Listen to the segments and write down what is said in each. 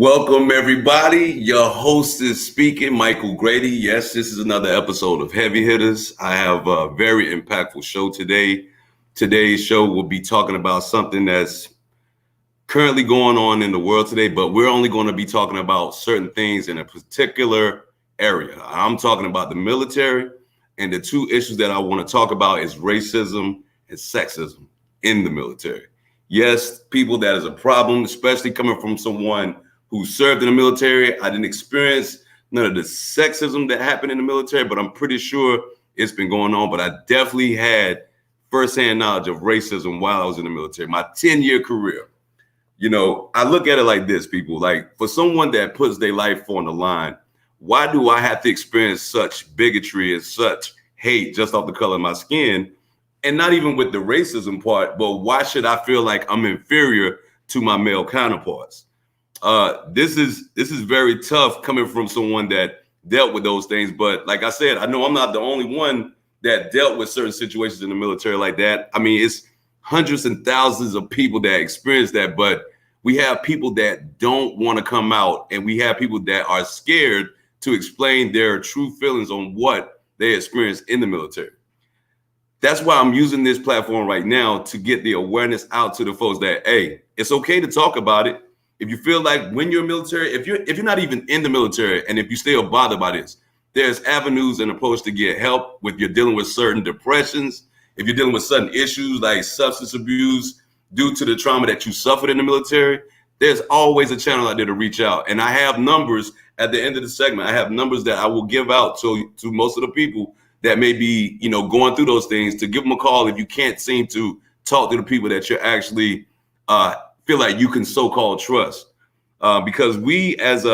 Welcome, everybody. Your host is speaking, Michael Grady. Yes, this is another episode of Heavy Hitters. I have a very impactful show today. Today's show will be talking about something that's currently going on in the world today, but we're only going to be talking about certain things in a particular area. I'm talking about the military, and the two issues that I want to talk about is racism and sexism in the military. Yes, people, that is a problem, especially coming from someone who served in the military. I didn't experience none of the sexism that happened in the military, but I'm pretty sure it's been going on. But I definitely had firsthand knowledge of racism while I was in the military, my 10-year career. You know, I look at it like this, people. Like, for someone that puts their life on the line, why do I have to experience such bigotry and such hate just off the color of my skin? And not even with the racism part, but why should I feel like I'm inferior to my male counterparts? This is very tough coming from someone that dealt with those things. But like I said, I know I'm not the only one that dealt with certain situations in the military like that. I mean, it's hundreds and thousands of people that experience that, but we have people that don't want to come out, and we have people that are scared to explain their true feelings on what they experienced in the military. That's why I'm using this platform right now to get the awareness out to the folks that, hey, it's okay to talk about it. If you feel like when you're military, if you're not even in the military, and if you still bothered by this, there's avenues and approach to get help with you're dealing with certain depressions, if you're dealing with certain issues like substance abuse due to the trauma that you suffered in the military. There's always a channel out there to reach out. And I have numbers at the end of the segment. I have numbers that I will give out to most of the people that may be, going through those things, to give them a call if you can't seem to talk to the people that you're actually feel like you can so-called trust. Because we as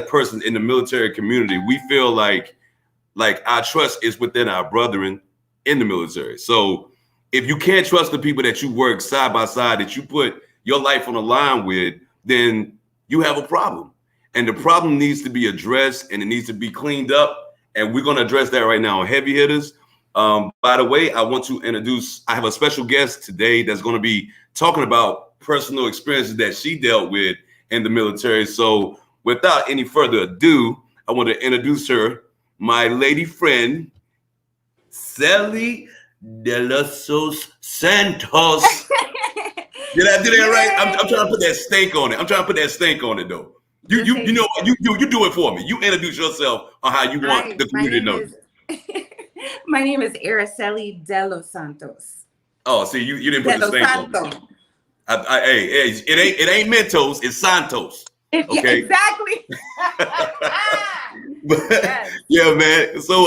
persons in the military community, we feel like our trust is within our brethren in the military. So if you can't trust the people that you work side by side, that you put your life on the line with, then you have a problem. And the problem needs to be addressed, and it needs to be cleaned up. And we're going to address that right now on Heavy Hitters. By the way, I want to introduce, I have a special guest today that's going to be talking about personal experiences that she dealt with in the military. So without any further ado, I want to introduce her, my lady friend, Sally de los Santos. Did I do that right? I'm trying to put that stank on it. I'm trying to put that stank on it, though. You do it for me. You introduce yourself on how you want the community to know. My name is Araceli de los Santos. Oh, see, you didn't put the stank on it. Hey, it ain't Mentos, it's Santos. Okay, exactly. Yes. Yeah, man. So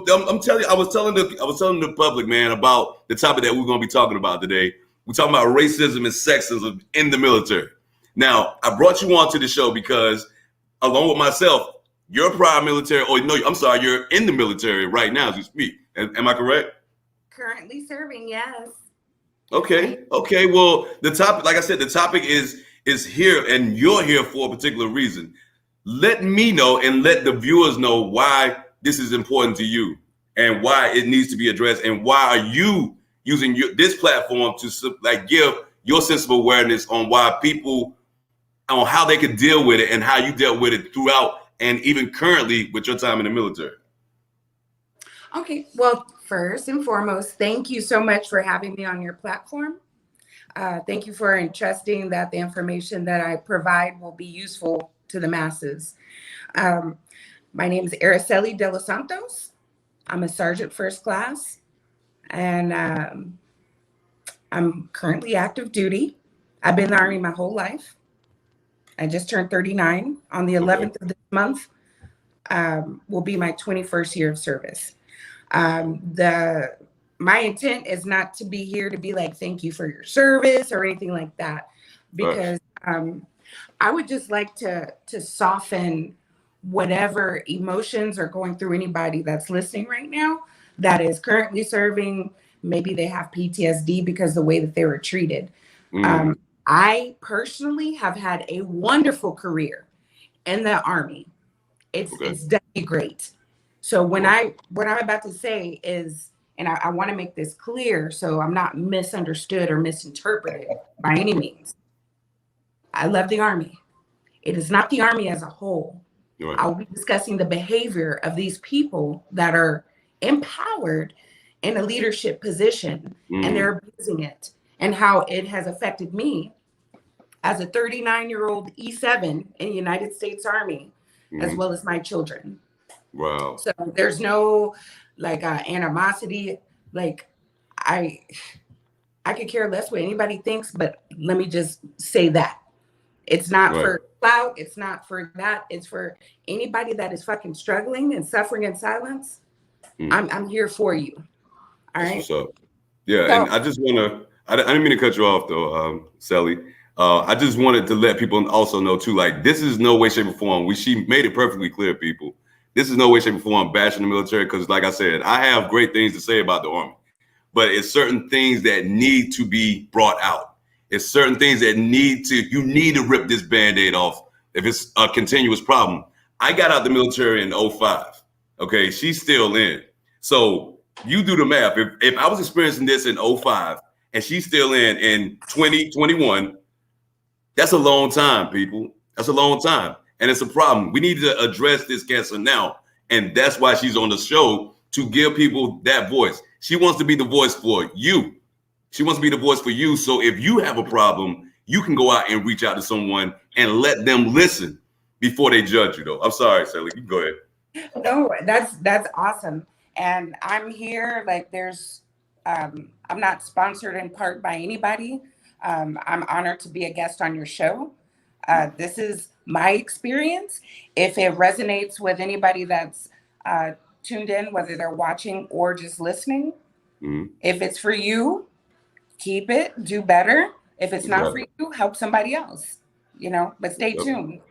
I'm telling you, I was telling the public, man, about the topic that we're going to be talking about today. We're talking about racism and sexism in the military. Now, I brought you on to the show because, along with myself, you're prior military. Oh no, I'm sorry, you're in the military right now as we speak. Am I correct? Currently serving, yes. Okay. Well, the topic, like I said, the topic is here, and you're here for a particular reason. Let me know and let the viewers know why this is important to you and why it needs to be addressed, and why are you using this platform to give your sense of awareness on why people, on how they could deal with it and how you dealt with it throughout and even currently with your time in the military. Okay, well, first and foremost, thank you so much for having me on your platform. Thank you for entrusting that the information that I provide will be useful to the masses. My name is Araceli de los Santos. I'm a sergeant first class, and I'm currently active duty. I've been in the Army my whole life. I just turned 39 on the 11th of this month. Will be my 21st year of service. My intent is not to be here to be like, thank you for your service or anything like that, because I would just like to soften whatever emotions are going through anybody that's listening right now that is currently serving. Maybe they have PTSD because of the way that they were treated. I personally have had a wonderful career in the Army. It's definitely great. So what I'm about to say is, and I want to make this clear so I'm not misunderstood or misinterpreted by any means. I love the Army. It is not the Army as a whole. Right. I'll be discussing the behavior of these people that are empowered in a leadership position and they're abusing it, and how it has affected me as a 39-year-old E7 in the United States Army, as well as my children. Wow. So there's no like animosity. Like I could care less what anybody thinks, but let me just say that. It's not for clout. It's not for that. It's for anybody that is fucking struggling and suffering in silence. I'm here for you. All right. That's what's up. Yeah, and I just want to. I didn't mean to cut you off though, Sally. I just wanted to let people also know too. Like, this is no way, shape, or form. She made it perfectly clear, people. This is no way, shape, or form bashing the military, because, like I said, I have great things to say about the Army, but it's certain things that need to be brought out. It's certain things that you need to rip this Band-Aid off if it's a continuous problem. I got out the military in 2005. Okay, she's still in. So you do the math. If I was experiencing this in 2005 and she's still in 2021, that's a long time, people. That's a long time. And it's a problem. We need to address this cancer now. And that's why she's on the show, to give people that voice. She wants to be the voice for you. She wants to be the voice for you. So if you have a problem, you can go out and reach out to someone and let them listen before they judge you, though. I'm sorry, Sally. You can go ahead. No, that's awesome. And I'm here, like I'm not sponsored in part by anybody. I'm honored to be a guest on your show. This is my experience. If it resonates with anybody that's tuned in, whether they're watching or just listening, if it's for you, keep it, do better. If it's not for you, help somebody else, but stay tuned.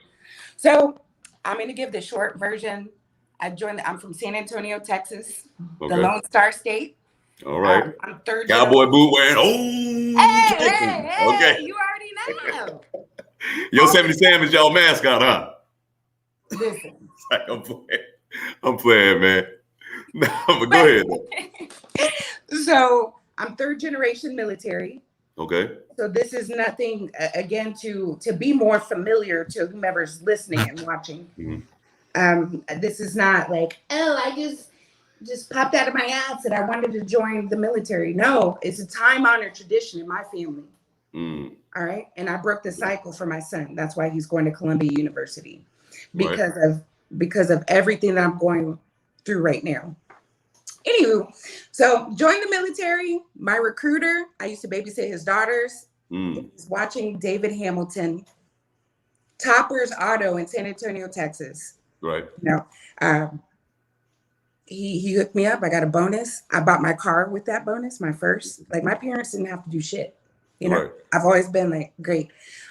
So I'm going to give the short version. I'm from San Antonio, Texas, the Lone Star State. All right. I'm third cowboy boot wearing. Hey, okay. You already know. Yosemite Sam is y'all mascot, huh? Listen. I'm playing, man. But go ahead. So I'm third generation military. Okay. So this is nothing, again, to be more familiar to whomever's listening and watching. This is not like, I just popped out of my ass and I wanted to join the military. No, it's a time-honored tradition in my family. All right. And I broke the cycle for my son. That's why he's going to Columbia University, because of everything that I'm going through right now. Anywho, so joined the military. My recruiter, I used to babysit his daughters. He's watching David Hamilton, Topper's Auto in San Antonio, Texas. Right. He hooked me up. I got a bonus. I bought my car with that bonus, my first. Like, my parents didn't have to do shit. I've always been like, great.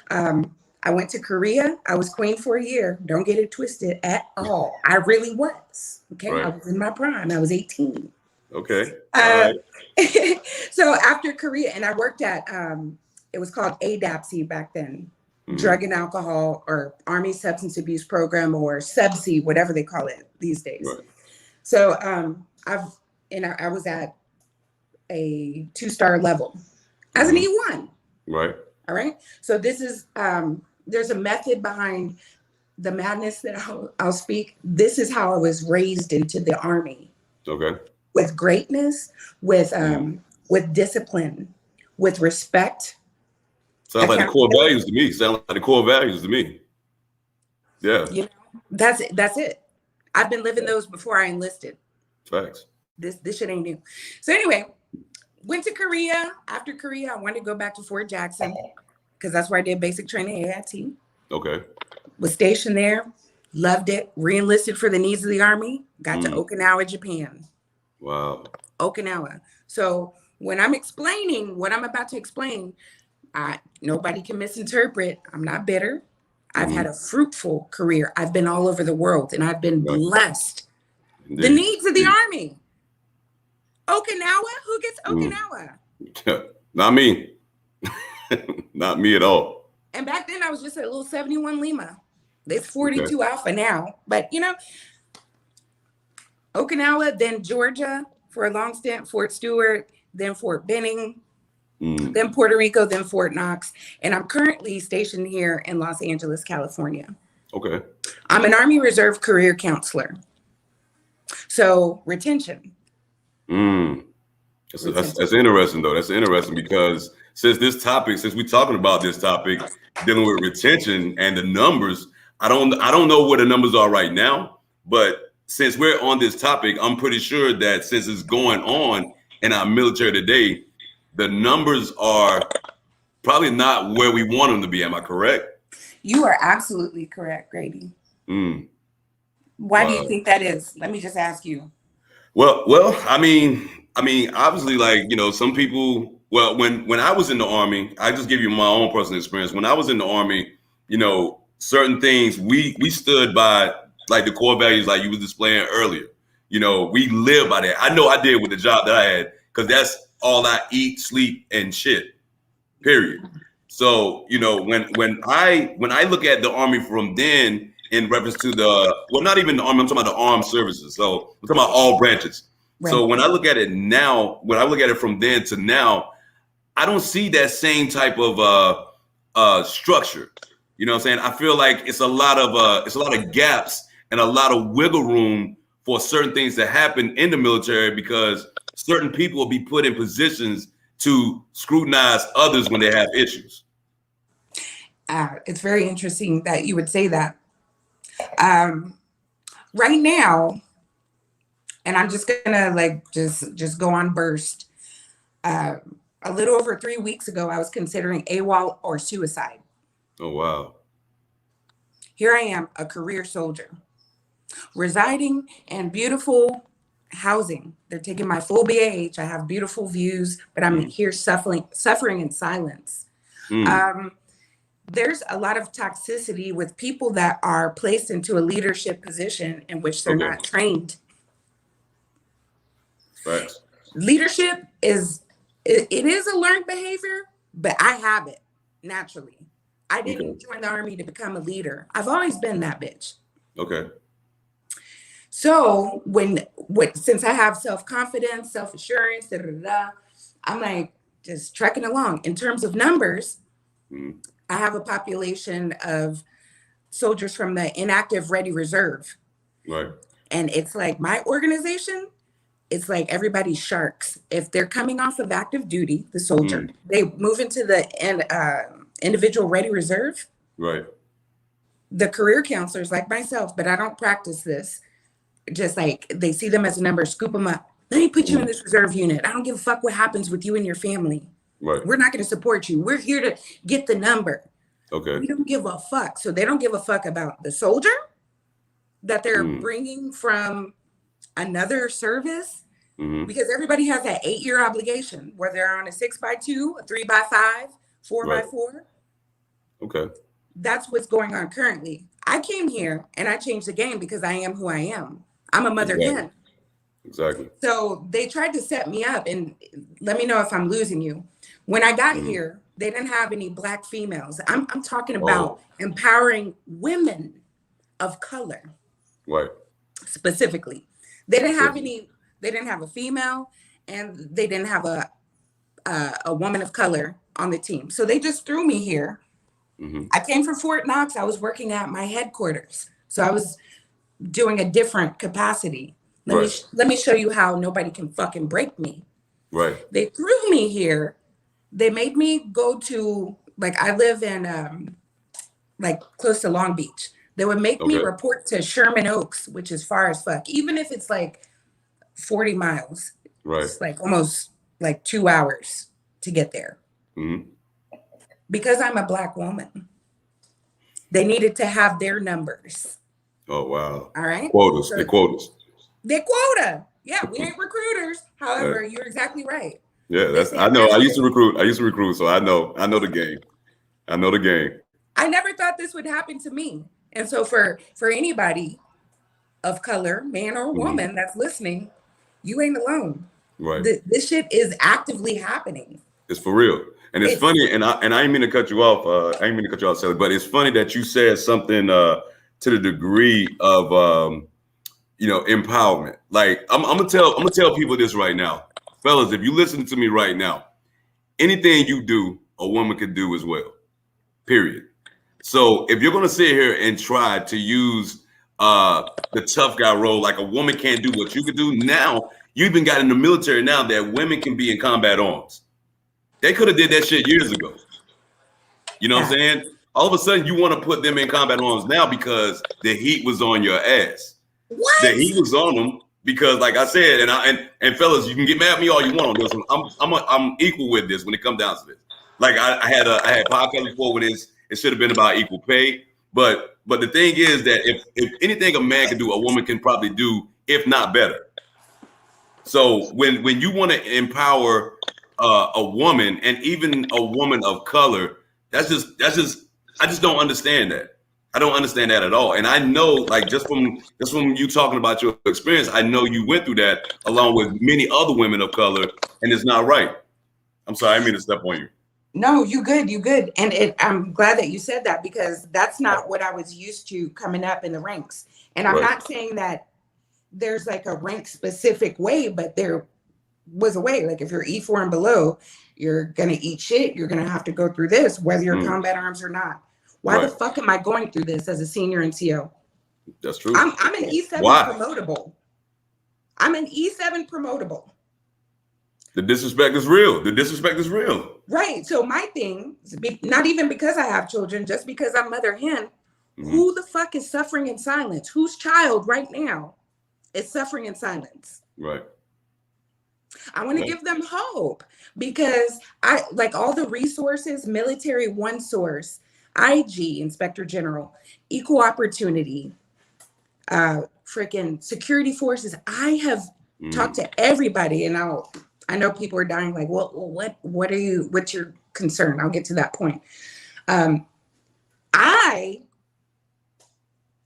I went to Korea. I was queen for a year. Don't get it twisted at all. I really was. Okay. Right. I was in my prime. I was 18. Okay. All right. So after Korea, and I worked at, it was called ADAPC back then, Drug and Alcohol, or Army Substance Abuse Program, or SUBC, whatever they call it these days. Right. So I was at a 2-star level as an E1. Right. All right. So this is, there's a method behind the madness that I'll speak. This is how I was raised into the Army. Okay. With greatness, with discipline, with respect. Sounds like the core values to me. Yeah. That's it. I've been living those before I enlisted. Facts. This shit ain't new. So anyway, went to Korea. After Korea, I wanted to go back to Fort Jackson because that's where I did basic training AIT. Okay. Was stationed there, loved it, re-enlisted for the needs of the Army, got to Okinawa, Japan. Wow. Okinawa. So when I'm explaining what I'm about to explain, nobody can misinterpret. I'm not bitter. I've had a fruitful career. I've been all over the world and I've been blessed. Indeed. The needs of the Army. Okinawa? Who gets Okinawa? Not me. Not me at all. And back then I was just a little 71 Lima. It's 42 Alpha now. But Okinawa, then Georgia for a long stint, Fort Stewart, then Fort Benning, then Puerto Rico, then Fort Knox. And I'm currently stationed here in Los Angeles, California. Okay. I'm an Army Reserve career counselor. So retention. That's interesting though. That's interesting because since we're talking about this topic, dealing with retention and the numbers, I don't know what the numbers are right now, but since we're on this topic, I'm pretty sure that since it's going on in our military today, the numbers are probably not where we want them to be. Am I correct? You are absolutely correct, Grady. Why do you think that is? Let me just ask you. Well, I mean, obviously, like, you know, some people, well, when I was in the Army, I just give you my own personal experience. When I was in the Army, you know, certain things we stood by, like the core values, like you were displaying earlier. You know, we live by that. I know I did with the job that I had, because that's all I eat, sleep, and shit, period. So, you know, when I look at the Army from then in reference to not even the Army, I'm talking about the armed services. So I'm talking about all branches. Right. So when I look at it now, when I look at it from then to now, I don't see that same type of structure. You know what I'm saying? I feel like it's a lot of gaps and a lot of wiggle room for certain things to happen in the military, because certain people will be put in positions to scrutinize others when they have issues. It's very interesting that you would say that. Right now, and I'm just gonna like just go on burst. A little over 3 weeks ago, I was considering AWOL or suicide. Oh, wow. Here I am, a career soldier, residing in beautiful housing. They're taking my full BAH. I have beautiful views, but I'm here suffering in silence. There's a lot of toxicity with people that are placed into a leadership position in which they're not trained. Right. Leadership is a learned behavior, but I have it naturally. I didn't join the Army to become a leader. I've always been that bitch. Okay. So since I have self-confidence, self-assurance, I'm like just trekking along. In terms of numbers, I have a population of soldiers from the inactive ready reserve. Right. And it's like my organization, it's like everybody's sharks. If they're coming off of active duty, the soldier, they move into the individual ready reserve. Right. The career counselors like myself, but I don't practice this. Just like they see them as a number, scoop them up. Let me put you in this reserve unit. I don't give a fuck what happens with you and your family. Right. We're not going to support you. We're here to get the number. Okay. We don't give a fuck. So they don't give a fuck about the soldier that they're bringing from another service, because everybody has that 8-year obligation, whether they're on a 6x2, a 3x5, 4x4. Okay. That's what's going on currently. I came here and I changed the game because I am who I am. I'm a mother hen. Exactly. So they tried to set me up, and let me know if I'm losing you. When I got here, they didn't have any Black females. I'm talking about empowering women of color. Right. Specifically. They didn't have any, they didn't have a female, and they didn't have a woman of color on the team. So they just threw me here. I came from Fort Knox. I was working at my headquarters. So I was doing a different capacity. Let me show you how nobody can fucking break me. Right. They threw me here. They made me go to, like, I live in like close to Long Beach. They would make me report to Sherman Oaks, which is far as fuck. Even if it's like 40 miles. Right. It's like almost like 2 hours to get there. Because I'm a Black woman, they needed to have their numbers. Oh, wow. All right. Quotas. So, the quota. Yeah, we ain't recruiters. However, you're exactly right. Yeah, I know. I used to recruit, so I know the game. I never thought this would happen to me. And so for anybody of color, man or woman that's listening, you ain't alone. Right. This shit is actively happening. It's for real. And it's funny, and I didn't mean to cut you off. I didn't mean to cut you off, Sally, but it's funny that you said something to the degree of empowerment. Like I'm gonna tell people this right now, fellas. If you listen to me right now, anything you do, a woman could do as well. Period. So if you're going to sit here and try to use the tough guy role, like a woman can't do what you could do, now you even got in the military now that women can be in combat arms. They could have did that shit years ago. You know what I'm saying? All of a sudden, you want to put them in combat arms now because the heat was on your ass. What? The heat was on them because, like I said, and fellas, you can get mad at me all you want on this one. I'm equal with this when it comes down to this. Like I had podcast before with this. It should have been about equal pay, but the thing is that if anything a man can do, a woman can probably do, if not better. So when you want to empower a woman and even a woman of color, that's just I just don't understand that. I don't understand that at all. And I know, like, just from you talking about your experience, I know you went through that along with many other women of color, and it's not right. I'm sorry, I didn't mean to step on you. No, you good. And I'm glad that you said that, because that's not what I was used to coming up in the ranks. And I'm not saying that there's like a rank specific way, but there was a way. Like if you're E4 and below, you're going to eat shit. You're going to have to go through this, whether you're combat arms or not. Why the fuck am I going through this as a senior NCO? That's true. I'm an E7 promotable. I'm an E7 promotable. The disrespect is real. Right. So my thing, not even because I have children, just because I'm mother hen, who the fuck is suffering in silence? Whose child right now is suffering in silence? Right. I want to give them hope, because I like all the resources, military one source, IG, Inspector General, equal opportunity, freaking security forces. I have talked to everybody, and I know people are dying like, what's your concern? I'll get to that point. I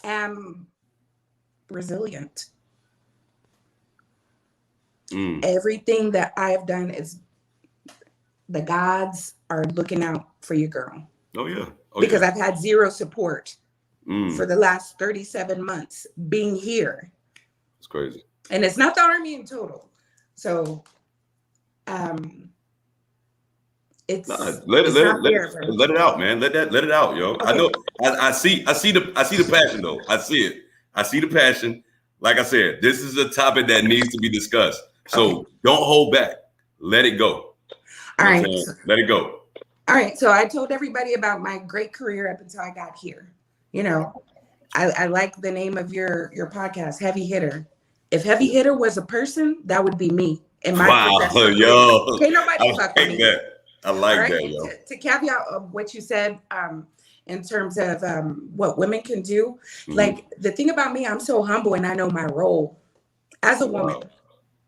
am resilient. Everything that I have done is the gods are looking out for you, girl. Oh yeah. Because I've had zero support for the last 37 months being here. It's crazy. And it's not the Army in total. So it's let it out, man. Let it out, yo. Okay. I know I see the passion though. I see it. I see the passion. Like I said, this is a topic that needs to be discussed. So don't hold back. Let it go. All right. Let it go. All right. So I told everybody about my great career up until I got here. You know, I like the name of your podcast, Heavy Hitter. If Heavy Hitter was a person, that would be me. In my yo. Can't nobody fuck with me. That. I like that, yo. To caveat of what you said, in terms of what women can do, like the thing about me, I'm so humble and I know my role as a woman.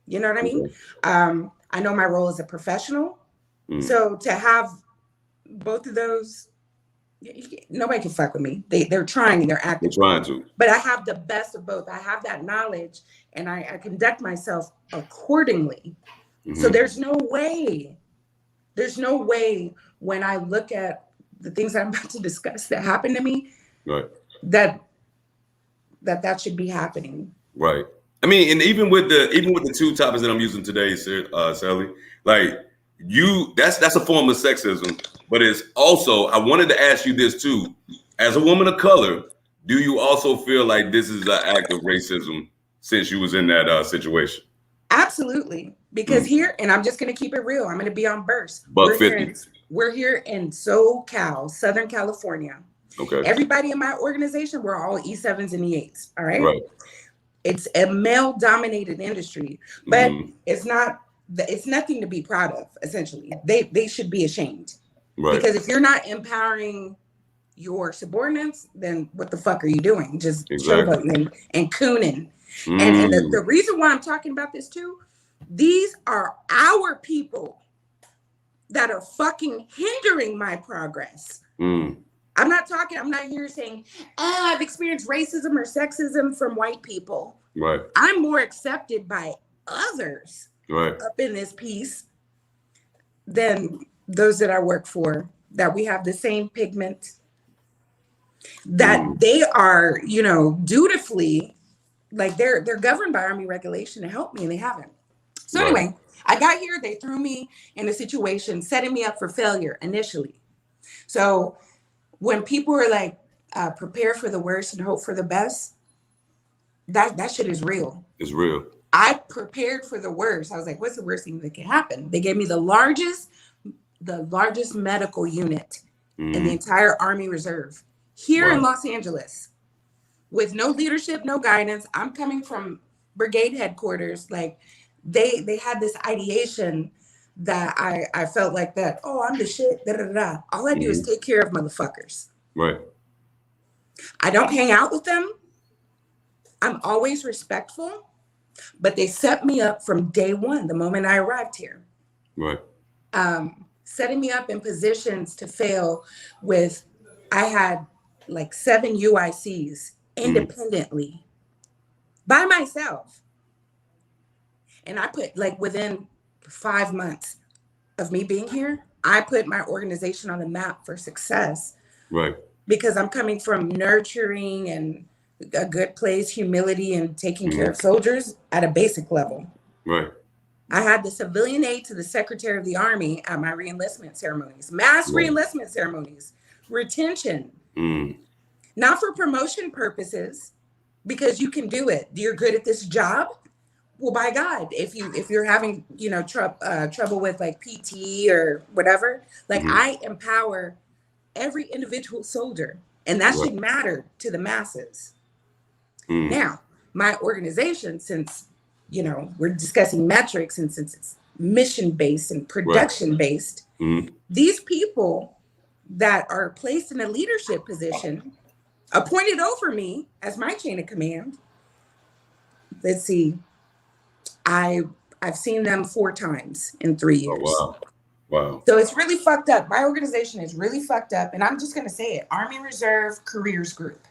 You know what I mean? I know my role as a professional. So to have both of those, nobody can fuck with me. They're trying, they're acting. They're trying to. But I have the best of both. I have that knowledge and I conduct myself accordingly. So there's no way when I look at the things I'm about to discuss that happened to me, that should be happening. Right. I mean, and even with the two topics that I'm using today, Sally, like that's a form of sexism, but it's also, I wanted to ask you this too. As a woman of color, do you also feel like this is an act of racism since you was in that situation? Absolutely. Because here, and I'm just going to keep it real, I'm going to be on burst. We're here in SoCal, Southern California. Okay. Everybody in my organization, we're all E7s and E8s. All right. Right. It's a male-dominated industry, but it's nothing to be proud of. Essentially, they should be ashamed, because if you're not empowering your subordinates, then what the fuck are you doing? Just showboating and cooning. And the reason why I'm talking about this too, these are our people that are fucking hindering my progress. I'm not here saying, I've experienced racism or sexism from white people. Right. I'm more accepted by others up in this piece than those that I work for, that we have the same pigment, that they are, dutifully, like they're governed by Army regulation to help me, and they haven't. So anyway, I got here, they threw me in a situation, setting me up for failure initially. So when people are like, prepare for the worst and hope for the best, that shit is real. It's real. I prepared for the worst. I was like, what's the worst thing that can happen? They gave me the largest medical unit in the entire Army Reserve here in Los Angeles with no leadership, no guidance. I'm coming from brigade headquarters. Like they had this ideation that I felt like that, oh, I'm the shit, da, da, da, da. All I do is take care of motherfuckers. Right. I don't hang out with them. I'm always respectful, but they set me up from day one, the moment I arrived here. Right. Setting me up in positions to fail with, I had like 7 UICs independently by myself. And I put like within 5 months of me being here, I put my organization on the map for success. Right. Because I'm coming from nurturing and a good place, humility, and taking care of soldiers at a basic level. Right. I had the civilian aide to the Secretary of the Army at my reenlistment ceremonies, mass reenlistment ceremonies, retention, not for promotion purposes, because you can do it. You're good at this job. Well, by God, if you're having trouble with like PT or whatever, like I empower every individual soldier, and that should matter to the masses. Now, my organization, since we're discussing metrics, and since it's mission-based and production-based, these people that are placed in a leadership position, appointed over me as my chain of command, let's see, I've seen them 4 times in 3 years. Oh, wow. So it's really fucked up. My organization is really fucked up. And I'm just going to say it. Army Reserve Careers Group.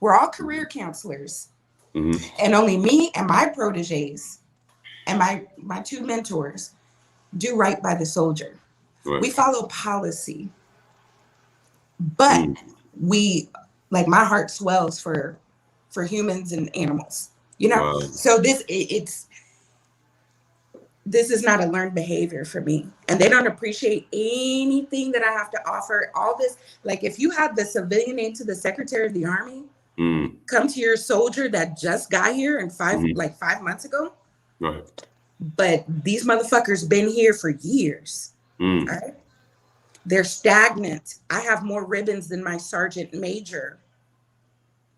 We're all career counselors. And only me and my proteges and my 2 mentors do right by the soldier. Right. We follow policy. But we, like, my heart swells for humans and animals. Wow. So this is not a learned behavior for me. And they don't appreciate anything that I have to offer. All this, like if you have the civilian aide to the Secretary of the Army come to your soldier that just got here in 5 months ago. Right. But these motherfuckers been here for years. Right? They're stagnant. I have more ribbons than my sergeant major.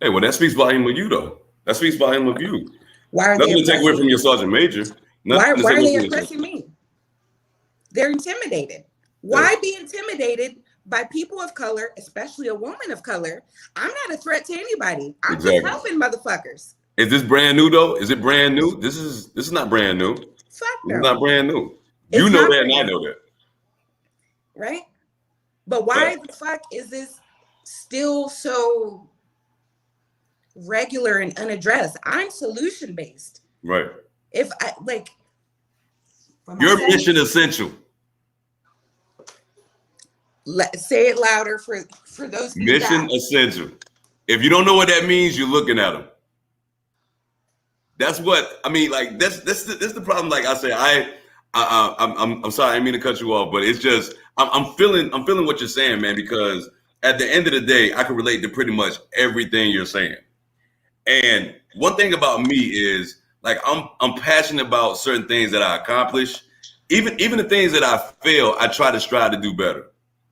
Hey, well, that speaks volume of you, though. That speaks volume of you. Why are Nothing to take away from your sergeant major. Why are they impressing me? They're intimidated. Why be intimidated by people of color, especially a woman of color? I'm not a threat to anybody. I'm just helping motherfuckers. Is this brand new though? Is it brand new? This is not brand new. Fuck no. It's not brand new. You know that and I know that. Right? But why the fuck is this still so regular and unaddressed? I'm solution based. Right. If I like your mission essential. Say it louder for those people. Mission essential. If you don't know what that means, you're looking at them. That's what I mean. Like that's the problem. Like I say, I'm sorry, I didn't mean to cut you off, but it's just I'm feeling what you're saying, man. Because at the end of the day, I can relate to pretty much everything you're saying. And one thing about me is, like, I'm passionate about certain things that I accomplish. Even the things that I fail, I try to strive to do better.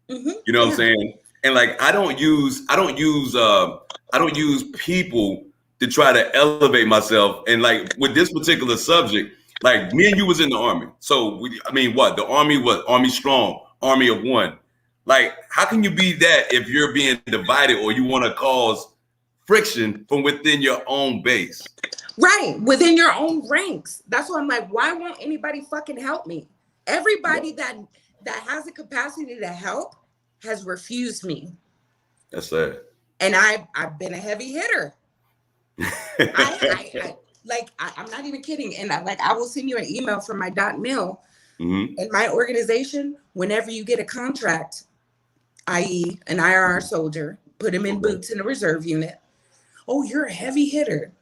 You know what I'm saying? And like I don't use people to try to elevate myself. And like with this particular subject, like me and you was in the Army. So the Army was Army strong, Army of one. Like, how can you be that if you're being divided or you want to cause friction from within your own base? Right, within your own ranks. That's why I'm like, why won't anybody fucking help me? Everybody that has the capacity to help has refused me. That's sad. And I've been a heavy hitter. I'm not even kidding. And I will send you an email from my .mil. In my organization, whenever you get a contract, i.e. an IRR soldier, put him in boots in a reserve unit. Oh, you're a heavy hitter.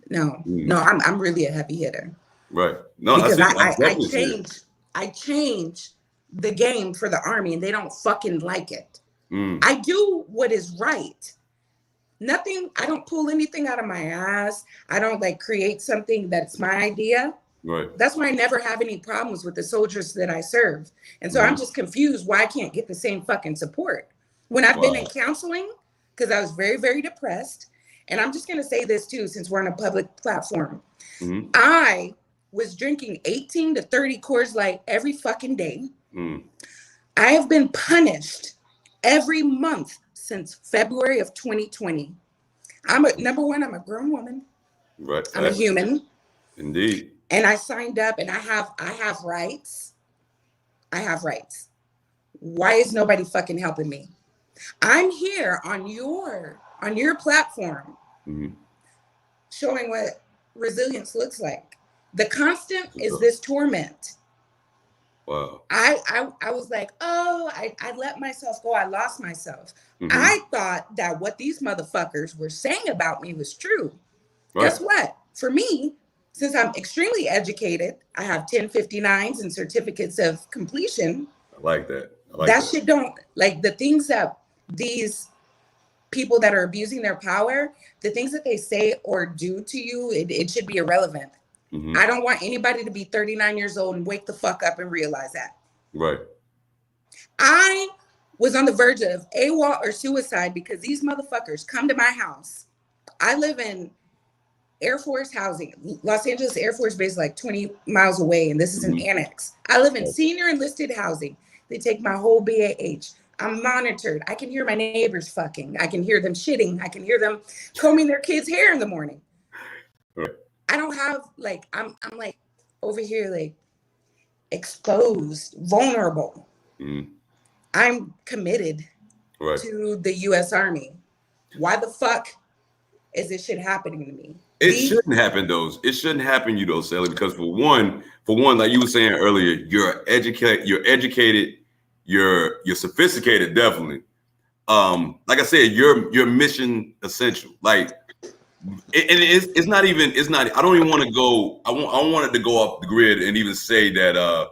No, I'm really a heavy hitter. Right. No, Because I definitely see it. I change the game for the Army and they don't fucking like it. Mm, I do what is right. Nothing, I don't pull anything out of my ass. I don't like create something that's my idea. right. That's why I never have any problems with the soldiers that I serve. And so I'm Mm-hmm. just confused why I can't get the same fucking support. When I've been in Wow. counseling, because I was very, very depressed. And I'm just going to say this too, since we're on a public platform. Mm-hmm. I was drinking 18 to 30 Coors Light every fucking day. Mm. I have been punished every month since February of 2020. Number one, I'm a grown woman. Right. I'm a human. Indeed. And I signed up and I have rights. I have rights. Why is nobody fucking helping me? I'm here on your platform Mm-hmm. showing what resilience looks like. The constant is this torment. Wow. I was like, oh, I let myself go. I lost myself. Mm-hmm. I thought that what these motherfuckers were saying about me was true. Right. Guess what? For me, since I'm extremely educated, I have 1059s and certificates of completion. I like that. That shit don't, like, the things that these people that are abusing their power, the things that they say or do to you, it should be irrelevant. Mm-hmm. I don't want anybody to be 39 years old and wake the fuck up and realize that. Right. I was on the verge of AWOL or suicide because these motherfuckers come to my house. I live in Air Force housing. Los Angeles Air Force Base is like 20 miles away, and this is an annex. I live in senior enlisted housing. They take my whole BAH. I'm monitored. I can hear my neighbors fucking. I can hear them shitting. I can hear them combing their kids' hair in the morning. Right. I don't have, like, I'm like over here, like, exposed, vulnerable. Mm-hmm. I'm committed to the U.S. Army. Why the fuck is this shit happening to me? It shouldn't happen, though. It shouldn't happen, you know, Sally, because for one, like you were saying earlier, you're educated, you're sophisticated, definitely. Like I said, you're mission essential. Like, it's not. I don't even want to go. I want it to go off the grid and even say that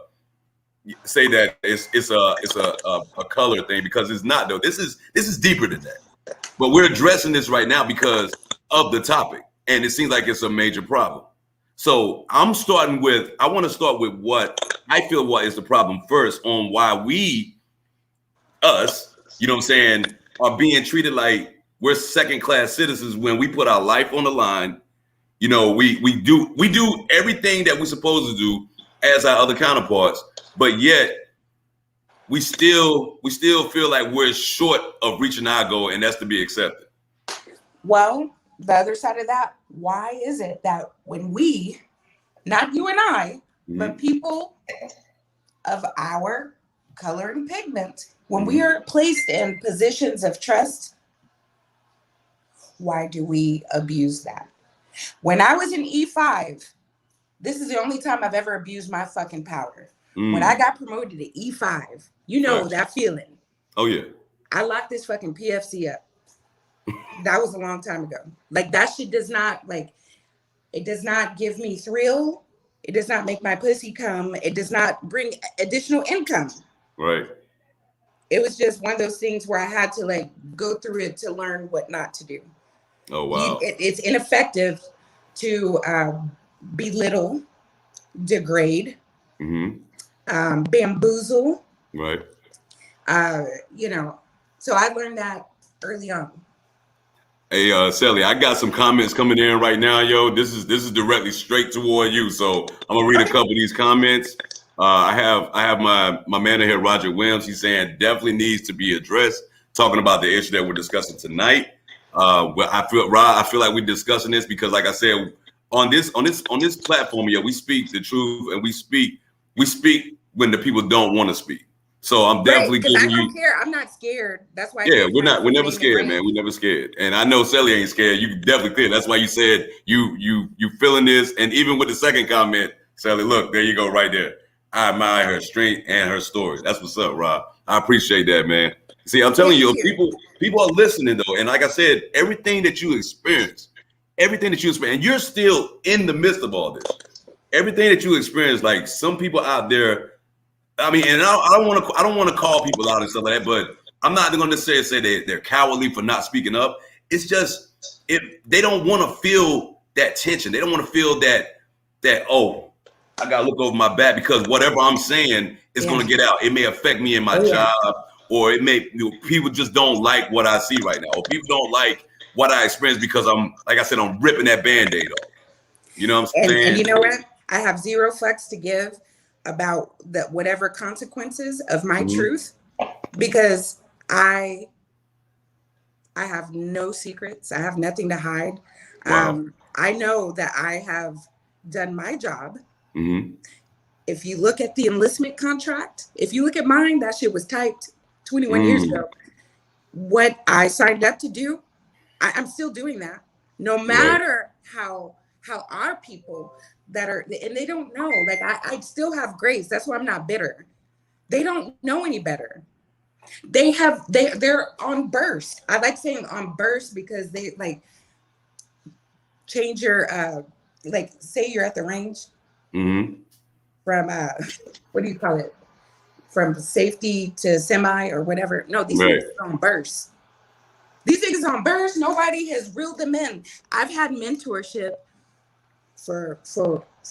it's a color thing, because it's not, though. This is deeper than that. But we're addressing this right now because of the topic, and it seems like it's a major problem. So I want to start with what I feel what is the problem first, on why us, you know what I'm saying, are being treated like we're second-class citizens when we put our life on the line. You know, we do everything that we're supposed to do as our other counterparts, but yet we still feel like we're short of reaching our goal, and that's to be accepted. Well, the other side of that, why is it that when we, not you and I, but people of our color and pigment, when we are placed in positions of trust, why do we abuse that? When I was in E5, this is the only time I've ever abused my fucking power. When I got promoted to E5, you know that feeling. Oh, yeah. I locked this fucking PFC up. That was a long time ago. Like, that shit does not, like, it does not give me thrill. It does not make my pussy come. It does not bring additional income. Right. It was just one of those things where I had to, like, go through it to learn what not to do. Oh, wow. It's ineffective to belittle, degrade, bamboozle. Right. You know, so I learned that early on. Hey, Sally, I got some comments coming in right now, yo. This is directly straight toward you. So I'm gonna read a couple of these comments. I have my man here, Roger Williams. He's saying definitely needs to be addressed. Talking about the issue that we're discussing tonight. Well, I feel like we're discussing this because, like I said, on this platform, yeah, we speak the truth, and we speak when the people don't want to speak. So I'm definitely giving you. I don't care. I'm not scared. That's why. Yeah, we're never scared, man. We're never scared. And I know Sally ain't scared. You definitely clear. That's why you said you feeling this. And even with the second comment, Sally, look, there you go, right there. I admire her strength and her story. That's what's up, Rob. I appreciate that, man. See, I'm telling you, people are listening though. And like I said, everything that you experience, and you're still in the midst of all this. everything that you experience, like some people out there, I mean, and I don't want to call people out and stuff like that, but I'm not going to necessarily say they're cowardly for not speaking up. It's just if they don't want to feel that tension, they don't want to feel that oh, I got to look over my back because whatever I'm saying is going to get out. It may affect me in my job, or it may people just don't like what I see right now, or people don't like what I experience because I'm, like I said, I'm ripping that Band-Aid off. You know what I'm saying? And you know what? I have zero fucks to give about the whatever consequences of my truth, because I have no secrets. I have nothing to hide. Wow. I know that I have done my job. Mm-hmm. If you look at the enlistment contract, if you look at mine, that shit was typed 21 years ago. What I signed up to do, I'm still doing that. No matter how our people that are, and they don't know, like I still have grace. That's why I'm not bitter. They don't know any better. They're on burst. I like saying on burst because they like change your like say you're at the range from what do you call it? From safety to semi or whatever. No, these niggas are on burst. These niggas on burst. Nobody has reeled them in. I've had mentorship for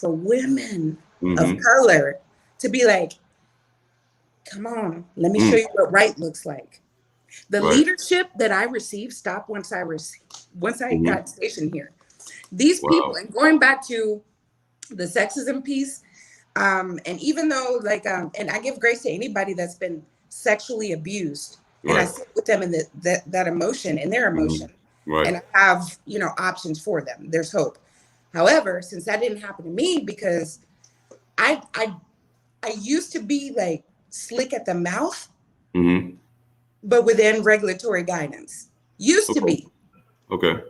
women of color to be like, come on, let me show you what right looks like. The leadership that I received stopped once I got stationed here. These people, and going back to the sexism piece, and even though like, and I give grace to anybody that's been sexually abused, and I sit with them in that emotion and their emotion, and I have, you know, options for them. There's hope. However, since that didn't happen to me, because I used to be like slick at the mouth, but within regulatory guidance. Used to be. Okay.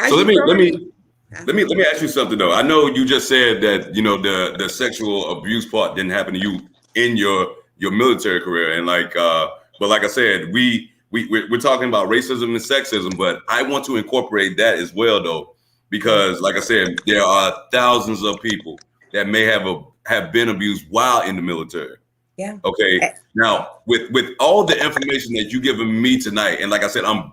So let me ask you something though. I know you just said that, you know, the sexual abuse part didn't happen to you in your military career, and like but like I said, we're talking about racism and sexism, but I want to incorporate that as well though, because like I said, there are thousands of people that may have been abused while in the military. Yeah. Okay. Now, with all the information that you given me tonight, and like I said, I'm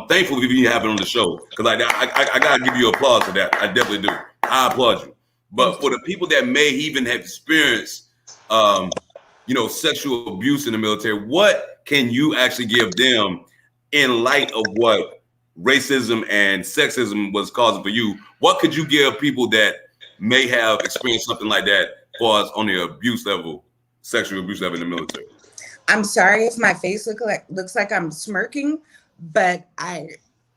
thankful for you having on the show, because I gotta give you applause for that. I definitely do. I applaud you. But for the people that may even have experienced, you know, sexual abuse in the military, what can you actually give them in light of what racism and sexism was causing for you? What could you give people that may have experienced something like that for us on the abuse level, sexual abuse level in the military? I'm sorry if my face looks like I'm smirking, but I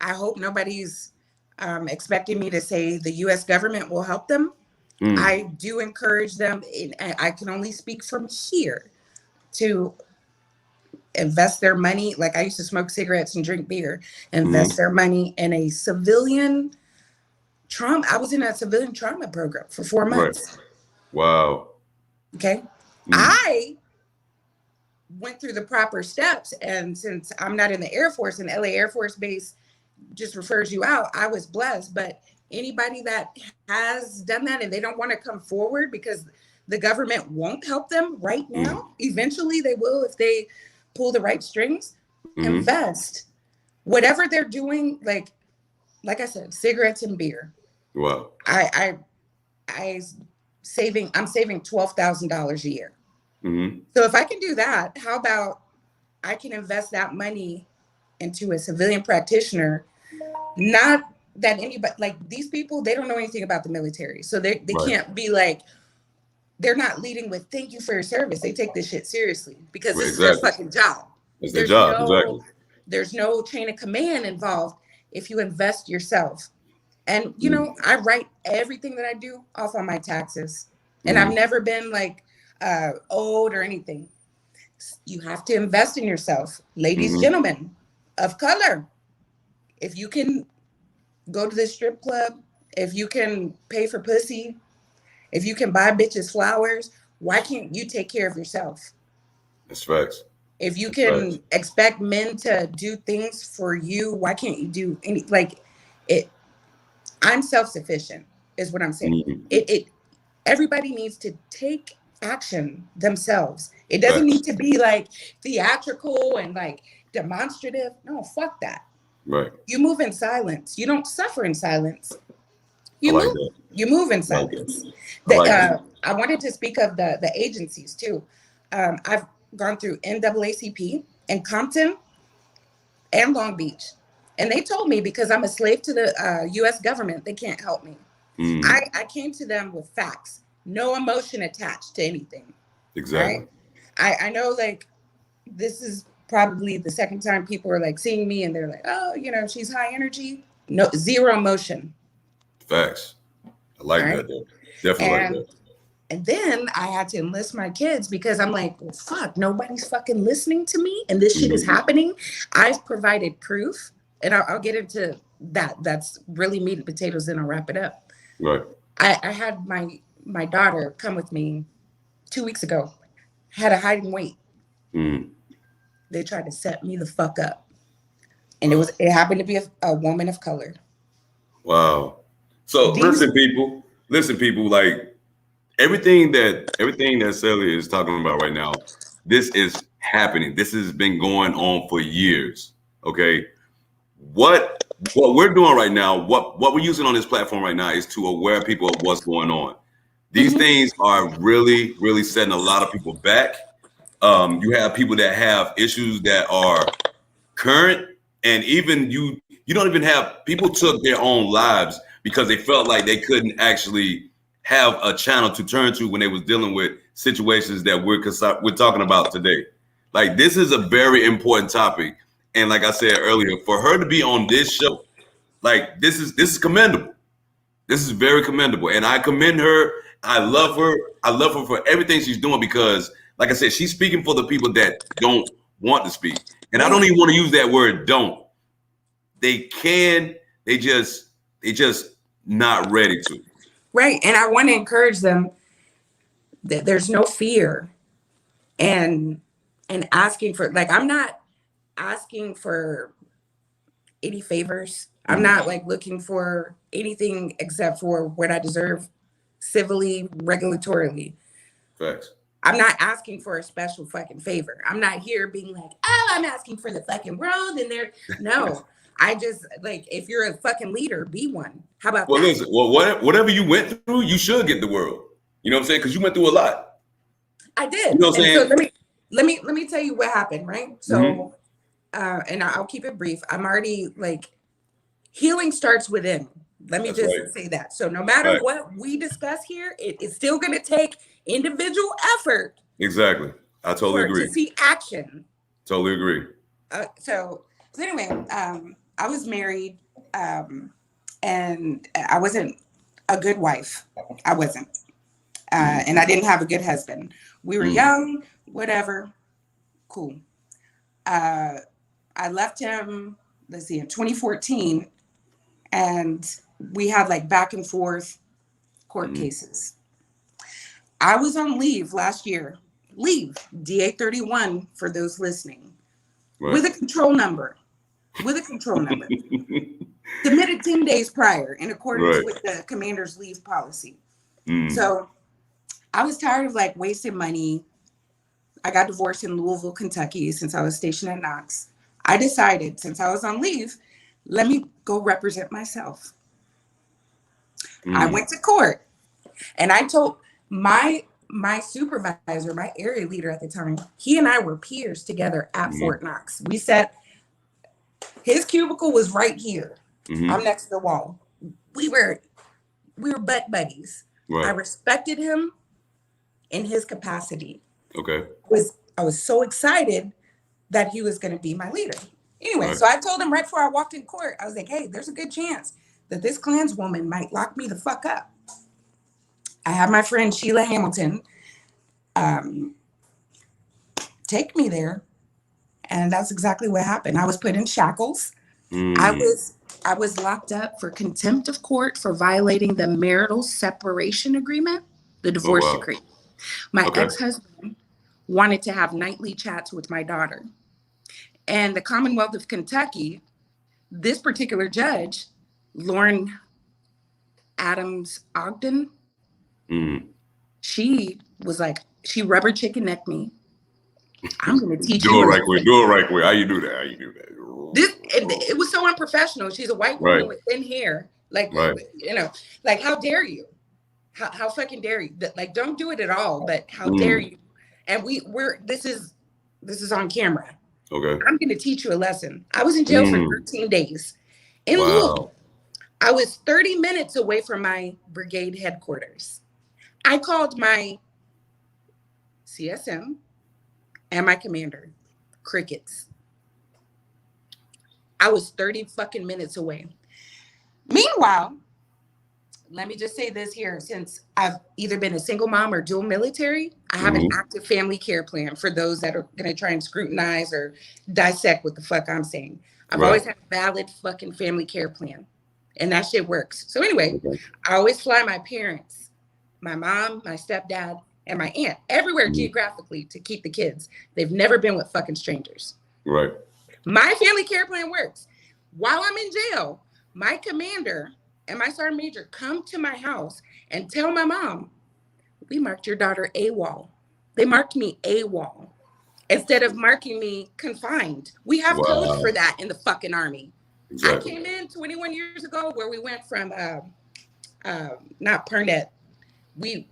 hope nobody's expecting me to say the U.S. government will help them. I do encourage them, and I can only speak from here, to invest their money. Like I used to smoke cigarettes and drink beer, invest their money in a civilian trauma. I was in a civilian trauma program for 4 months. Wow. Okay. I went through the proper steps, and since I'm not in the Air Force, and LA Air Force Base just refers you out, I was blessed. But anybody that has done that and they don't want to come forward because the government won't help them right now, eventually they will if they pull the right strings. Invest whatever they're doing, like I said, cigarettes and beer. Wow. I'm saving $12,000 a year. So if I can do that, how about I can invest that money into a civilian practitioner? Not that anybody, like these people, they don't know anything about the military. So they can't be like, they're not leading with thank you for your service. They take this shit seriously because this is their fucking job. It's their job, exactly. There's no chain of command involved if you invest yourself. And, you know, I write everything that I do off on my taxes. And I've never been like owed or anything. You have to invest in yourself. Ladies, gentlemen of color, if you can go to the strip club, if you can pay for pussy, if you can buy bitches flowers, why can't you take care of yourself? That's facts. If you can expect men to do things for you, why can't you do any, like it? I'm self-sufficient is what I'm saying. Everybody needs to take action themselves. It doesn't need to be like theatrical and like demonstrative. No, fuck that. Right. You move in silence. You don't suffer in silence. I You like move. that. You move in I like silence. that. I like that. I wanted to speak of the agencies too. I've gone through NAACP in Compton and Long Beach, and they told me because I'm a slave to the U.S. government, they can't help me. I came to them with facts, no emotion attached to anything. Exactly. Right? I know like this is probably the second time people are like seeing me and they're like, oh, you know, she's high energy. No, zero emotion. Facts. I like Right? that though. Definitely like that. And then I had to enlist my kids because I'm like, well, fuck, nobody's fucking listening to me and this shit is happening. I've provided proof, and I'll get into that. That's really meat and potatoes, then I'll wrap it up. Right. I had my daughter come with me 2 weeks ago, had a height and weight. They tried to set me the fuck up. And it happened to be a woman of color. Wow. So listen, people, like everything that Celia is talking about right now, this is happening. This has been going on for years. Okay. What we're doing right now, what we're using on this platform right now is to aware people of what's going on. These things are really, really setting a lot of people back. You have people that have issues that are current, and even you don't even have people took their own lives because they felt like they couldn't actually have a channel to turn to when they was dealing with situations that we're talking about today. Like, this is a very important topic, and like I said earlier, for her to be on this show, like this is commendable. This is very commendable, and I commend her. I love her. I love her for everything she's doing because, like I said, she's speaking for the people that don't want to speak. And I don't even want to use that word don't. They can, they just not ready to. Right. And I want to encourage them that there's no fear and asking for, like, I'm not asking for any favors. I'm not like looking for anything except for what I deserve civilly, regulatorily. Facts. I'm not asking for a special fucking favor. I'm not here being like, oh, I'm asking for the fucking world. And no, I just like, if you're a fucking leader, be one. How about that? Well, listen, whatever you went through, you should get the world. You know what I'm saying? Because you went through a lot. I did. You know what I'm saying? So let me tell you what happened, right? So, and I'll keep it brief. I'm already like, healing starts within. Let me say that. So no matter what we discuss here, it's still going to take individual effort. Exactly. I totally agree. To see action. Totally agree. So anyway, I was married, and I wasn't a good wife. I wasn't. And I didn't have a good husband. We were young, whatever. Cool. I left him, let's see, in 2014. And we had like back and forth court cases. I was on leave last year. DA 31 for those listening. With a control number. Submitted 10 days prior in accordance with the commander's leave policy. So I was tired of like wasting money. I got divorced in Louisville, Kentucky, since I was stationed at Knox. I decided, since I was on leave, let me go represent myself. I went to court and I told my supervisor, my area leader at the time, he and I were peers together at Fort Knox. We sat, his cubicle was right here. I'm next to the wall. We were butt buddies. I respected him in his capacity. Okay. I was so excited that he was going to be my leader. Anyway, so I told him right before I walked in court, I was like, hey, there's a good chance that this Klanswoman might lock me the fuck up. I have my friend Sheila Hamilton take me there. And that's exactly what happened. I was put in shackles. I was locked up for contempt of court for violating the marital separation agreement, the divorce decree. My ex-husband wanted to have nightly chats with my daughter. And the Commonwealth of Kentucky, this particular judge, Lauren Adams Ogden, She was like, she rubber chicken necked me. I'm going to teach Do you it a right quick. lesson. Do it right quick. How you do that? How you do that? It was so unprofessional. She's a white Right. woman with thin hair. Like, Right. you know, like, how dare you? How fucking dare you? Like, don't do it at all, but how dare you? And this is on camera. Okay. I'm going to teach you a lesson. I was in jail for 13 days in Louisville. I was 30 minutes away from my brigade headquarters. I called my CSM and my commander. Crickets. I was 30 fucking minutes away. Meanwhile, let me just say this here. Since I've either been a single mom or dual military, I have an active family care plan for those that are going to try and scrutinize or dissect what the fuck I'm saying. I've always had a valid fucking family care plan. And that shit works. So anyway, I always fly my parents, my mom, my stepdad, and my aunt everywhere geographically to keep the kids. They've never been with fucking strangers. Right. My family care plan works. While I'm in jail, my commander and my sergeant major come to my house and tell my mom, we marked your daughter AWOL. They marked me AWOL instead of marking me confined. We have codes for that in the fucking Army. Exactly. I came in 21 years ago where we went from, not Pernet, we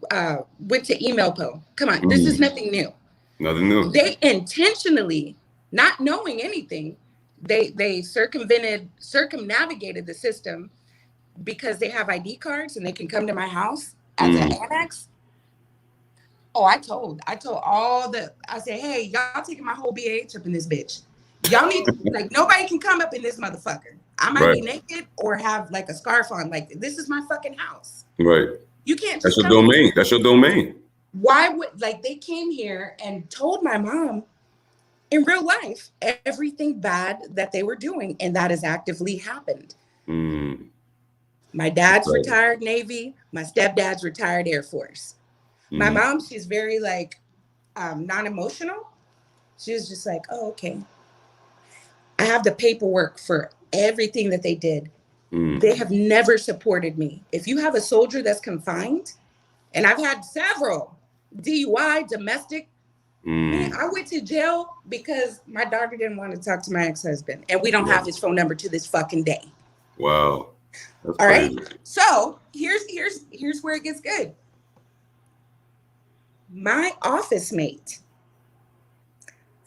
went to email po. Come on, this is nothing new. Nothing new. They intentionally, not knowing anything, they circumnavigated the system because they have ID cards and they can come to my house as an annex. Oh, I told I said, hey, y'all taking my whole BAH up in this bitch. Y'all need to, like, nobody can come up in this motherfucker. I might be naked or have like a scarf on. Like, this is my fucking house. Right. You can't That's just your domain. That's your domain. Why would, like, they came here and told my mom in real life everything bad that they were doing, and that has actively happened. My dad's retired Navy. My stepdad's retired Air Force. My mom, she's very like non-emotional. She was just like, oh, okay. I have the paperwork for everything that they did. They have never supported me. If you have a soldier that's confined, and I've had several DUI, domestic, man, I went to jail because my daughter didn't want to talk to my ex-husband, and we don't have his phone number to this fucking day. Wow. That's all crazy. Right. So here's where it gets good. My office mate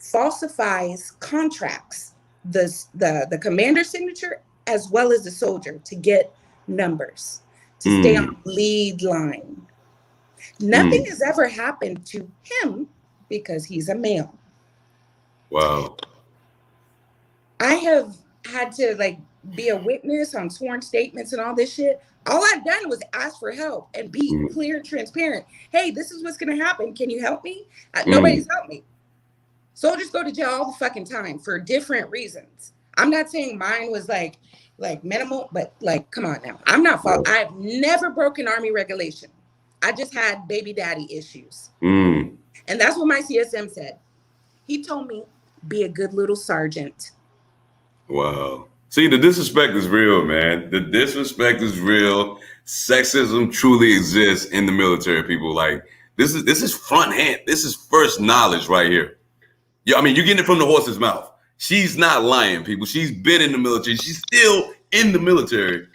falsifies contracts, the commander's signature as well as the soldier, to get numbers, to stay on lead line. Nothing has ever happened to him because he's a male. Wow. I have had to like be a witness on sworn statements and all this shit. All I've done was ask for help and be clear and transparent. Hey, this is what's going to happen. Can you help me? Nobody's helped me. Soldiers go to jail all the fucking time for different reasons. I'm not saying mine was like minimal, but like, come on now. I'm not fault. I've never broken Army regulation. I just had baby daddy issues. And that's what my CSM said. He told me, be a good little sergeant. Wow. See, the disrespect is real, man. The disrespect is real. Sexism truly exists in the military, people. Like, this is front hand. This is first knowledge right here. Yeah, I mean, you're getting it from the horse's mouth. She's not lying, people. She's been in the military. She's still in the military.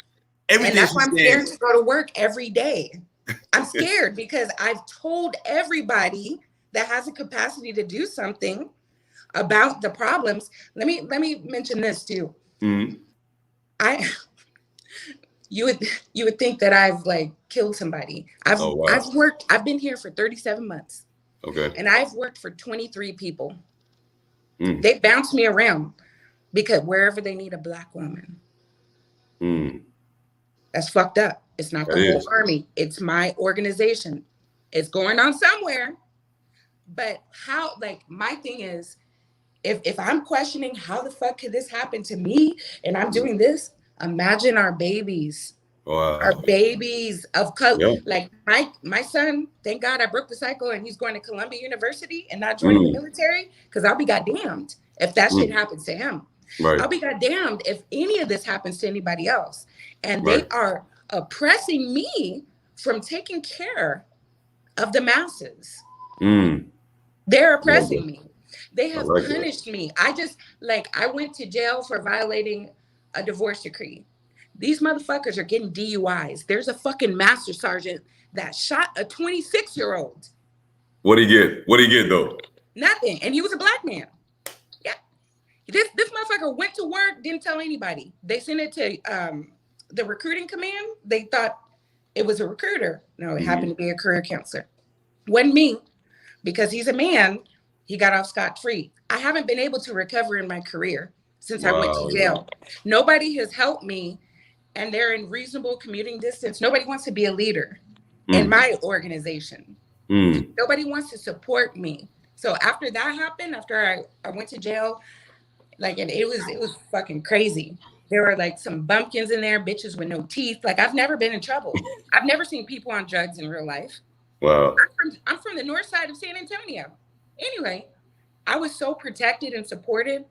Everything. And that's why I'm scared to go to work every day. I'm scared because I've told everybody that has a capacity to do something about the problems. Let me mention this too. You would think that I've like killed somebody. I've been here for 37 months. Okay. And I've worked for 23 people. They bounce me around because wherever they need a Black woman. That's fucked up. It's not the whole Army. It's my organization. It's going on somewhere. But how, like, my thing is, if I'm questioning how the fuck could this happen to me and I'm doing this, imagine our babies. Wow. Our babies of color. Yeah. Like my son, thank God I broke the cycle and he's going to Columbia University and not joining the military, because I'll be goddamned if that shit happens to him. Right. I'll be goddamned if any of this happens to anybody else. And they are oppressing me from taking care of the masses. Mm. They're oppressing me. They have like punished me. I went to jail for violating a divorce decree. These motherfuckers are getting DUIs. There's a fucking master sergeant that shot a 26-year-old. What'd he get? What'd he get though? Nothing. And he was a black man. Yeah. This motherfucker went to work, didn't tell anybody. They sent it to the recruiting command. They thought it was a recruiter. No, it happened to be a career counselor. Wasn't me, because he's a man. He got off scot-free. I haven't been able to recover in my career since I went to jail. Nobody has helped me, and they're in reasonable commuting distance. Nobody wants to be a leader in my organization. Nobody wants to support me. So after that happened, after I went to jail, and it was fucking crazy. There were like some bumpkins in there, bitches with no teeth. Like, I've never been in trouble. I've never seen people on drugs in real life. Wow. I'm from the north side of San Antonio. Anyway, I was so protected and supported.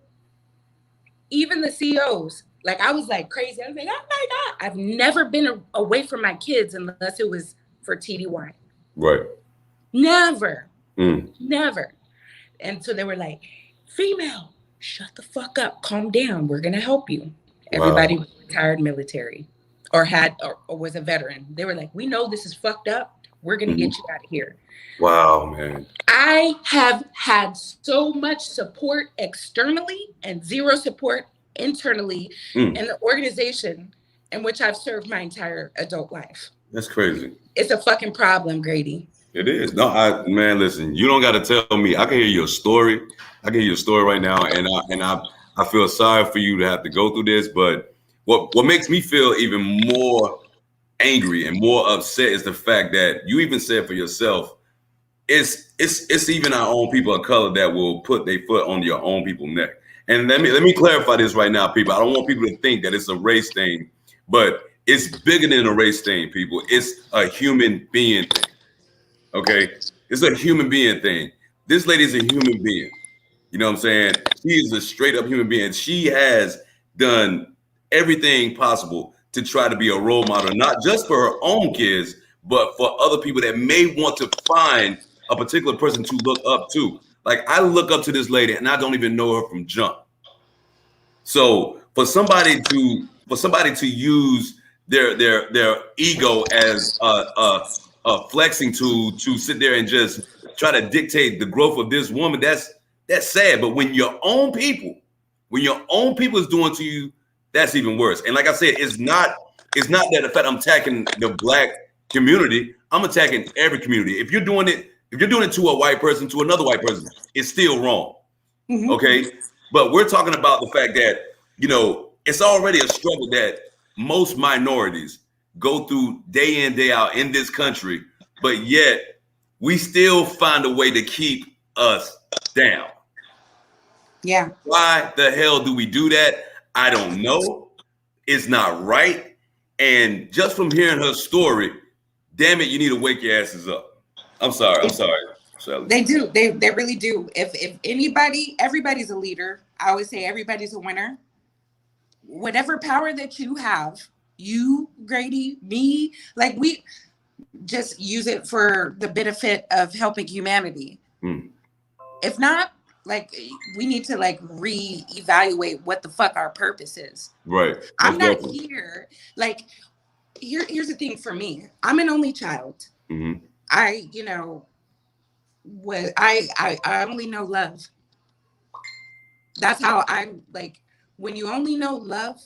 Even the COs, I was like crazy. I was like, oh my God. I've never been away from my kids unless it was for TDY. Right. Never. Never. And so they were like, female, shut the fuck up. Calm down. We're going to help you. Everybody was retired military or was a veteran. They were like, we know this is fucked up. We're going to get you out of here. Wow, man. I have had so much support externally and zero support internally in the organization in which I've served my entire adult life. That's crazy. It's a fucking problem, Grady. It is. No, man, listen, you don't got to tell me. I can hear your story. I can hear your story right now. And I feel sorry for you to have to go through this. But what makes me feel even more angry and more upset is the fact that you even said for yourself, it's even our own people of color that will put their foot on your own people's neck. And let me clarify this right now, people. I don't want people to think that it's a race thing, but it's bigger than a race thing, people. It's a human being thing. Okay? It's a human being thing. This lady is a human being. You know what I'm saying? She is a straight up human being. She has done everything possible to try to be a role model, not just for her own kids, but for other people that may want to find a particular person to look up to. Like, I look up to this lady and I don't even know her from jump. So for somebody to use their ego as a flexing tool to sit there and just try to dictate the growth of this woman, that's sad. But when your own people is doing to you, that's even worse. And like I said, it's not that the fact I'm attacking the black community. I'm attacking every community. If you're doing it to a white person, to another white person, it's still wrong. Okay. But we're talking about the fact that, it's already a struggle that most minorities go through day in, day out in this country, but yet we still find a way to keep us down. Yeah. Why the hell do we do that? I don't know. It's not right. And just from hearing her story, damn it, you need to wake your asses up. I'm sorry, Shelly. They do. They really do. If anybody, everybody's a leader. I always say everybody's a winner. Whatever power that you have, you, Grady, me, we just use it for the benefit of helping humanity. If not, we need to reevaluate what the fuck our purpose is. Right. I'm not here. Here's the thing for me. I'm an only child. I only know love. That's how I'm when you only know love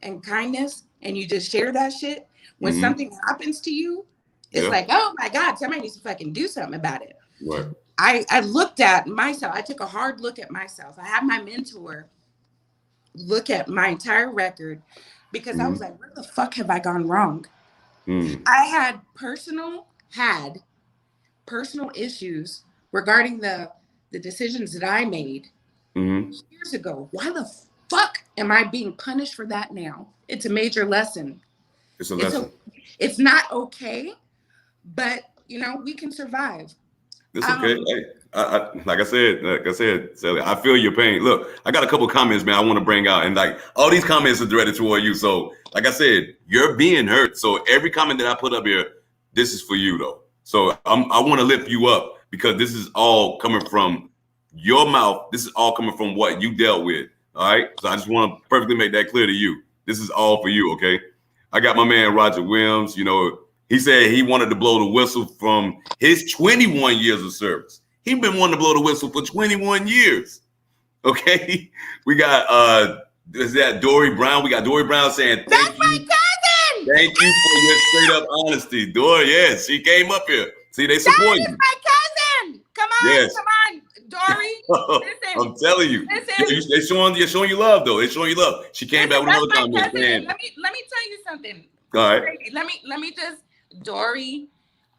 and kindness and you just share that shit, when something happens to you, it's oh my God, somebody needs to fucking do something about it. Right. I looked at myself. I took a hard look at myself. I had my mentor look at my entire record because I was like, where the fuck have I gone wrong? I had personal issues regarding the decisions that I made years ago. Why the fuck am I being punished for that now? It's a major lesson. It's a lesson. It's not okay, but we can survive. It's okay. Hey, like I said, Sally, I feel your pain. Look, I got a couple comments, man, I want to bring out, and all these comments are directed toward you. So, like I said, you're being hurt. So every comment that I put up here, this is for you, though. So I want to lift you up because this is all coming from your mouth. This is all coming from what you dealt with. All right. So I just want to perfectly make that clear to you. This is all for you. Okay. I got my man Roger Williams. You know, he said he wanted to blow the whistle from his 21 years of service. He's been wanting to blow the whistle for 21 years. Okay. We got is that Dory Brown? We got Dory Brown saying That's my cousin. Thank you for your straight up honesty. Dory, yes, she came up here. See, they support you. That is my cousin. Come on, Yes. come on, Dory. Listen, I'm telling you. listen. They're showing you love, though. They're showing you love. She came back with That's another my comment cousin. saying, Let me tell you something. all right. Let me just, Dory.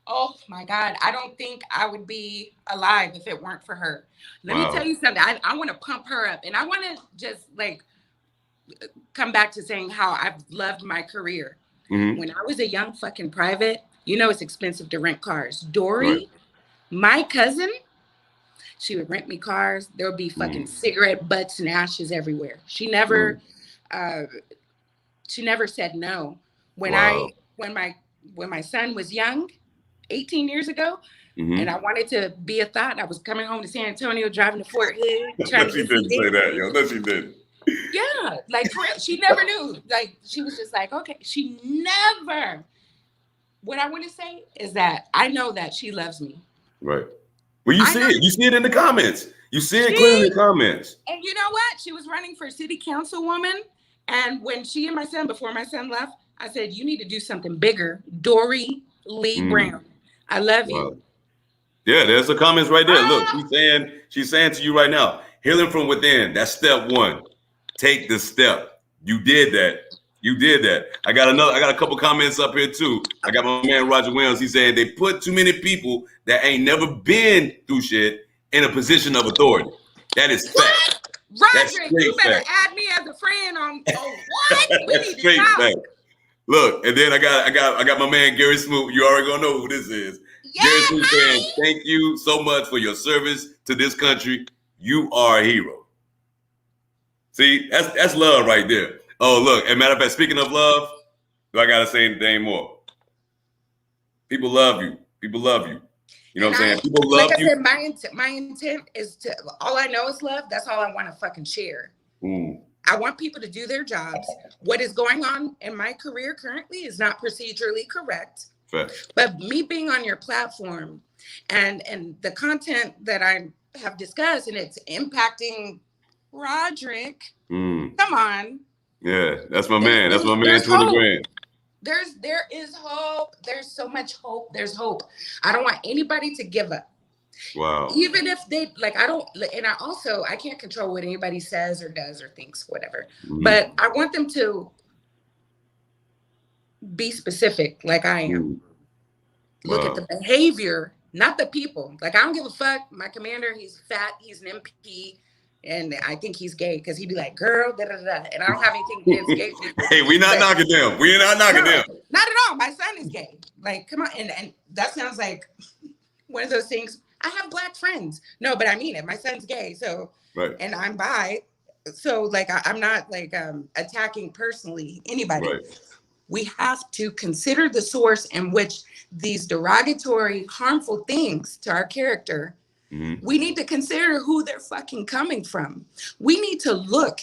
Oh my God, I don't think I would be alive if it weren't for her. Let me tell you something. I want to pump her up, and I want to just like come back to saying how I've loved my career. Mm-hmm. When I was a young fucking private, you know it's expensive to rent cars. Dory, my cousin, she would rent me cars. There would be fucking cigarette butts and ashes everywhere. She never said no. When my son was young, 18 years ago, and I wanted to be a thought, I was coming home to San Antonio, driving to Fort Hood. No, she didn't say that, yo. No, she didn't. Yeah, like she never knew. Like she was just like, okay. She never. What I want to say is that I know that she loves me. Right. Well, you see it. You see it in the comments. You see it clearly in the comments. And you know what? She was running for city councilwoman. And when she and my son, before my son left, I said, you need to do something bigger. Dory Lee Brown. I love you. Yeah, there's the comments right there. Look, she's saying to you right now, healing from within. That's step one. Take the step. You did that. You did that. I got a couple comments up here too. I got my man Roger Williams. He said they put too many people that ain't never been through shit in a position of authority. That is fact. Roger, you better add me as a friend on what? We need to talk. Fact. Look, and then I got my man Gary Smoot. You already gonna know who this is. Yeah, Gary Smoot saying, thank you so much for your service to this country. You are a hero. See, that's love right there. Oh, look, and matter of fact, speaking of love, do I gotta say anything more? People love you. People love you. You know what I'm saying? People love you. Like I said, my intent is to, all I know is love. That's all I want to fucking share. I want people to do their jobs. What is going on in my career currently is not procedurally correct. Fact. But me being on your platform and the content that I have discussed, and it's impacting Roderick. Come on. Yeah, that's my man. That's my man, 20 grand. There is hope. There's so much hope. There's hope. I don't want anybody to give up. Wow. Even if they I can't control what anybody says or does or thinks, whatever. But I want them to be specific, like I am. Look at the behavior, not the people. Like I don't give a fuck. My commander, he's fat. He's an MP. And I think he's gay because he'd be like, girl, da da da. And I don't have anything against gay people. Hey, we're not knocking them. We're not knocking them. Not at all. My son is gay. Like, come on. And that sounds like one of those things. I have Black friends. No, but I mean it. My son's gay. So, and I'm bi. So, like, I'm not like attacking personally anybody. Right. We have to consider the source in which these derogatory, harmful things to our character. We need to consider who they're fucking coming from. We need to look,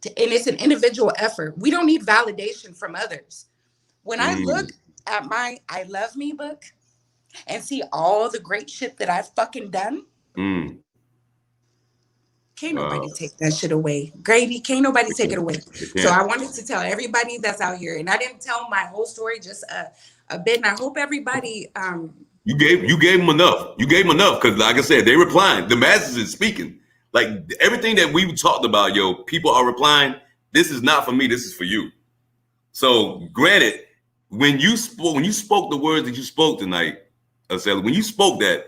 and it's an individual effort. We don't need validation from others. When I look at my I Love Me book and see all the great shit that I've fucking done, can't nobody take that shit away. Grady, can't nobody take it away. So I wanted to tell everybody that's out here, and I didn't tell my whole story, just a bit, and I hope everybody... You gave them enough. You gave them enough because, like I said, they replying. The masses is speaking. Like everything that we talked about, people are replying. This is not for me. This is for you. So, granted, when you spoke the words that you spoke tonight, when you spoke that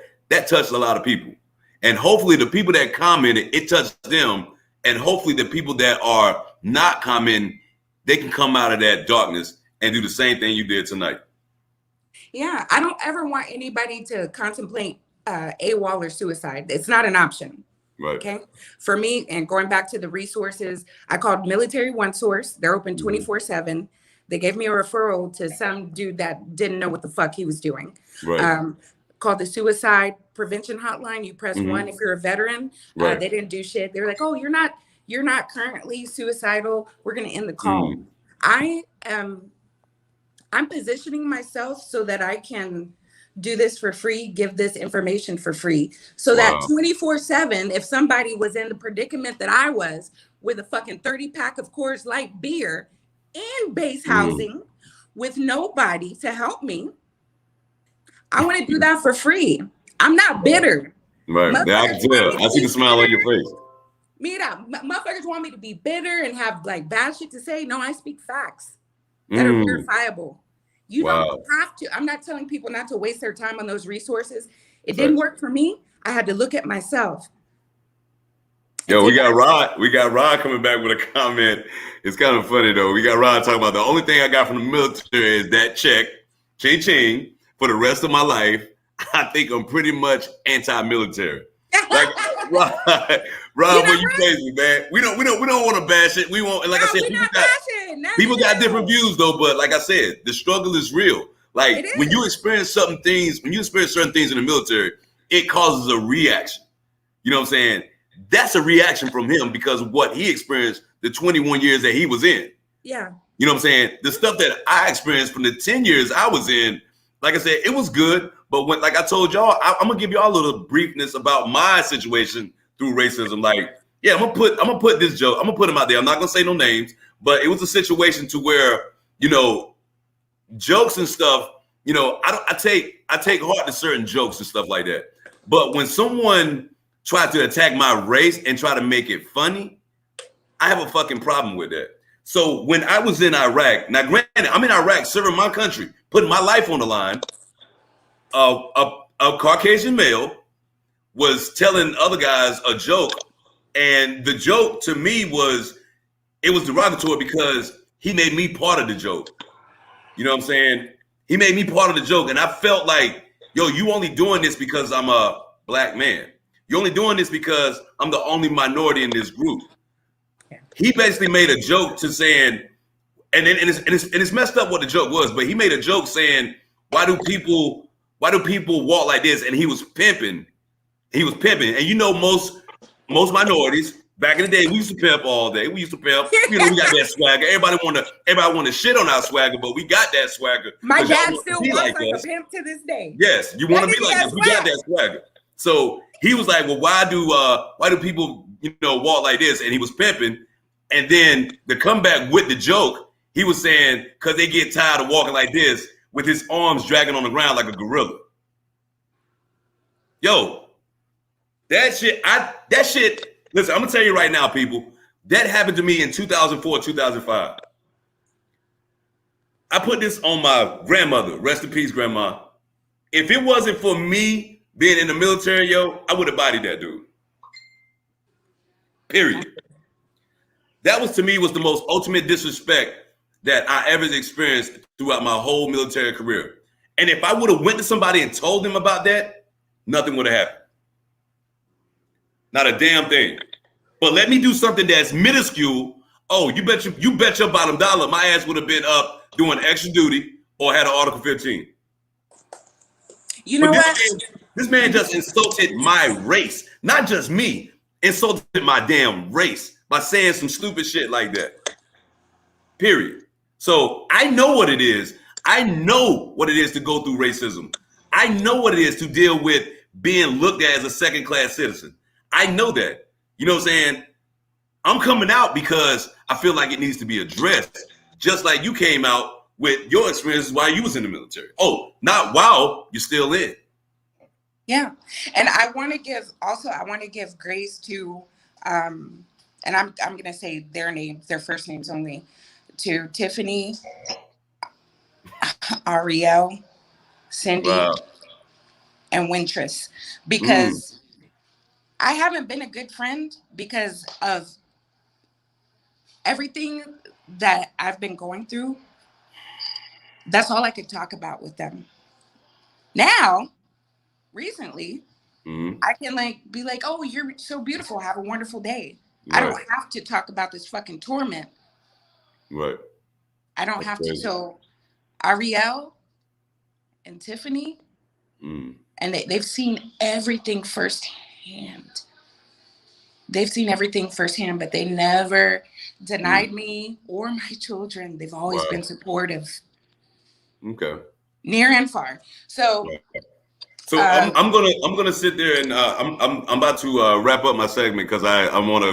touched a lot of people, and hopefully the people that commented, it touched them, and hopefully the people that are not commenting, they can come out of that darkness and do the same thing you did tonight. Yeah, I don't ever want anybody to contemplate AWOL or suicide. It's not an option. Right. Okay. For me, and going back to the resources, I called Military One Source. They're open 24/7. They gave me a referral to some dude that didn't know what the fuck he was doing. Right. Called the suicide prevention hotline. You press 1 if you're a veteran. Right. They didn't do shit. They were like, oh, you're not currently suicidal. We're gonna end the call. I'm positioning myself so that I can do this for free, give this information for free. So that 24/7, if somebody was in the predicament that I was with a fucking 30-pack of Coors Light beer in base housing with nobody to help me, I want to do that for free. I'm not bitter. Right. Yeah, I can tell. I see the smile on your face. Mira, motherfuckers want me to be bitter and have like bad shit to say. No, I speak facts that are verifiable. You don't have to. I'm not telling people not to waste their time on those resources. It didn't work for me. I had to look at myself. Yo, we got Rod. We got Rod coming back with a comment. It's kind of funny though. We got Rod talking about the only thing I got from the military is that check, ching, for the rest of my life. I think I'm pretty much anti-military. Like Rod, what you crazy, man? We don't want to bash it. We won't. Like I said, people got different views though. But like I said, the struggle is real. Like when you experience certain things in the military, it causes a reaction. You know what I'm saying? That's a reaction from him because of what he experienced the 21 years that he was in. Yeah. You know what I'm saying? The stuff that I experienced from the 10 years I was in, like I said, it was good. But when, like I told y'all, I'm gonna give y'all a little briefness about my situation through racism. Like, yeah, I'm gonna put this joke. I'm gonna put him out there. I'm not gonna say no names, but it was a situation to where, you know, jokes and stuff. You know, I take heart to certain jokes and stuff like that. But when someone tried to attack my race and try to make it funny, I have a fucking problem with that. So when I was in Iraq, now granted, I'm in Iraq serving my country, putting my life on the line. A Caucasian male was telling other guys a joke, and the joke to me was derogatory because he made me part of the joke. You know what I'm saying? He made me part of the joke, and I felt like, yo, you only doing this because I'm a black man. You're only doing this because I'm the only minority in this group. He basically made a joke to saying, and it's messed up what the joke was, but he made a joke saying, why do people walk like this? And he was pimping. And you know, most minorities back in the day, we used to pimp all day. We used to pimp. You know, we got that swagger. Everybody want to shit on our swagger, but we got that swagger. My dad still walks like a pimp to this day. Yes, you want to be like this. We got that swagger. So he was like, well, why do people, you know, walk like this? And he was pimping. And then the comeback with the joke, he was saying, because they get tired of walking like this with his arms dragging on the ground like a gorilla. Yo, that shit, listen, I'm gonna tell you right now, people, that happened to me in 2004, 2005. I put this on my grandmother, rest in peace, grandma. If it wasn't for me being in the military, yo, I would have bodied that dude. Period. That was, to me, was the most ultimate disrespect that I ever experienced throughout my whole military career. And if I would have went to somebody and told them about that, nothing would have happened. Not a damn thing. But let me do something that's minuscule. Oh, you bet your bottom dollar my ass would have been up doing extra duty or had an Article 15. You know what? This man just insulted my race. Not just me. Insulted my damn race by saying some stupid shit like that. Period. So I know what it is. I know what it is to go through racism. I know what it is to deal with being looked at as a second-class citizen. I know that. You know what I'm saying? I'm coming out because I feel like it needs to be addressed. Just like you came out with your experiences while you was in the military. Oh, not while you're still in. Yeah. And I want to give grace to, and I'm going to say their names, their first names only, to Tiffany, Ariel, Cindy, and Wintress, because I haven't been a good friend because of everything that I've been going through. That's all I could talk about with them. Now, recently, I can be like, oh, you're so beautiful. Have a wonderful day. Right. I don't have to talk about this fucking torment. Right. I don't That's have to. crazy. So Ariel and Tiffany, Mm. and they've seen everything firsthand. They've seen everything firsthand, but they never denied me or my children. They've always Wow. been supportive, Okay. near and far. So, So I'm gonna sit there and I'm about to wrap up my segment because I'm on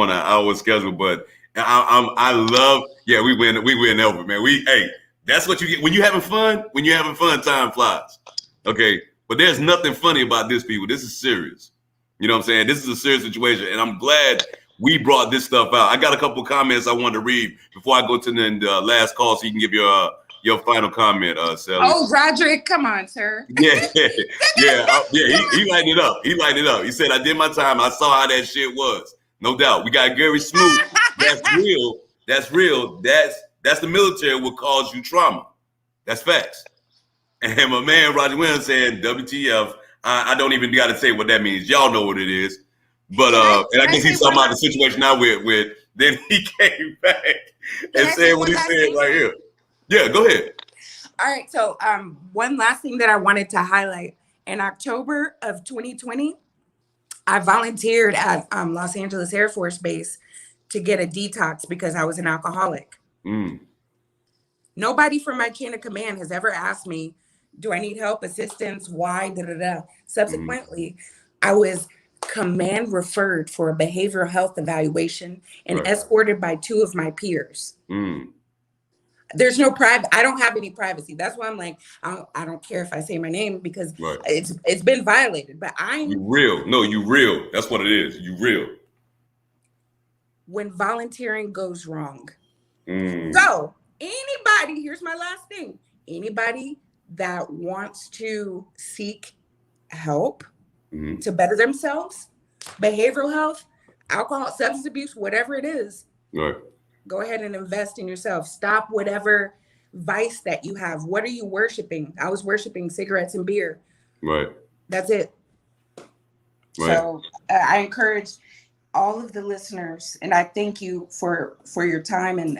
an hour schedule, but I love we win over, man. That's what you get when you're having fun. When you're having fun, time flies. Okay, but there's nothing funny about this, people. This is serious. You know what I'm saying? This is a serious situation, and I'm glad we brought this stuff out. I got a couple comments I wanted to read before I go to the last call, so you can give your final comment, Sally. oh, Roderick, come on, sir. Yeah. He lighted it up. He lighted it up. He said, "I did my time. I saw how that shit was. No doubt. We got Gary Smoot. That's real. That's real. That's the military will cause you trauma. That's facts." And my man Roger Williams saying, "WTF? I don't even got to say what that means. Y'all know what it is." But and I guess he's talking about the situation now with. Then he came back and said what he said right here. Yeah, go ahead. All right. So one last thing that I wanted to highlight. In October of 2020, I volunteered at Los Angeles Air Force Base to get a detox because I was an alcoholic. Mm. Nobody from my chain of command has ever asked me, do I need help, assistance, why, Subsequently, I was command referred for a behavioral health evaluation and escorted by 2 of my peers. Mm. There's no private. I don't have any privacy. That's why I'm like, I don't care if I say my name because it's been violated. But you real. No, you real. That's what it is. You real. When volunteering goes wrong. Mm. So anybody, here's my last thing. Anybody that wants to seek help to better themselves, behavioral health, alcohol, substance abuse, whatever it is. Right. Go ahead and invest in yourself. Stop whatever vice that you have. What are you worshiping? I was worshiping cigarettes and beer. Right. That's it. Right. So I encourage all of the listeners, and I thank you for your time and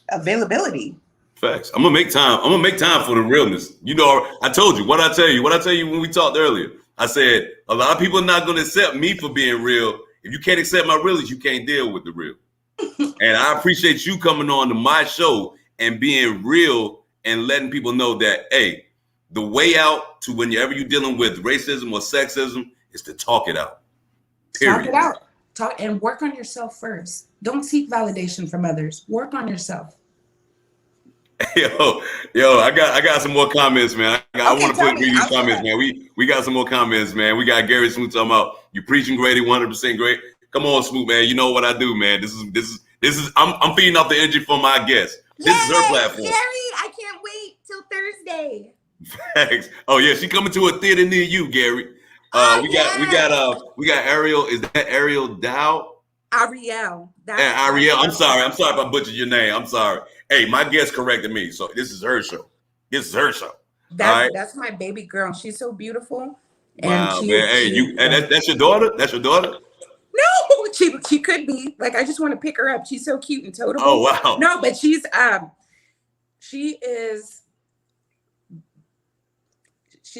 availability. Facts. I'm gonna make time. I'm gonna make time for the realness. You know, I told you what I tell you. What I tell you when we talked earlier. I said a lot of people are not gonna accept me for being real. If you can't accept my realness, you can't deal with the real. And I appreciate you coming on to my show and being real and letting people know that, hey, the way out to whenever you're dealing with racism or sexism is to talk it out. Period. Talk it out. Talk and work on yourself first. Don't seek validation from others. Work on yourself. Yo, I got some more comments, man. I want to read these comments, man. We got some more comments, man. We got Gary Smoot talking about you preaching Grady, 100% great. Come on, Smoot, man. You know what I do, man. This is I'm feeding off the energy for my guest. This is her platform. Gary, I can't wait till Thursday. Thanks. Oh yeah, she coming to a theater near you, Gary. We got Ariel. Is that Ariel Dow? Ariel. Ariel. I'm sorry if I butchered your name. I'm sorry. Hey, my guest corrected me, so this is her show. That's my baby girl. She's so beautiful. Wow, man. Hey, that's your daughter? That's your daughter? No, she could be. Like, I just want to pick her up. She's so cute and toteable. Oh wow. No, but she's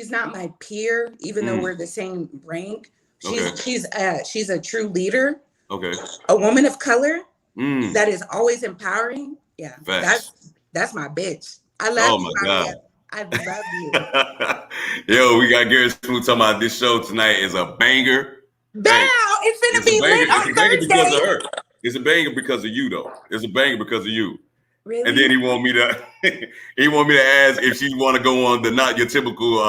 not my peer, even though we're the same rank. She's a true leader. Okay. A woman of color that is always empowering. Yeah. Facts. That's my bitch. I love you. Oh my God. I love you. Yo, we got Gary Smoot talking about this show tonight is a banger. Bow, it's gonna be lit on Thursday. Because of her. It's a banger because of you, though. It's a banger because of you. Really? And then he want me to ask if she want to go on the not your typical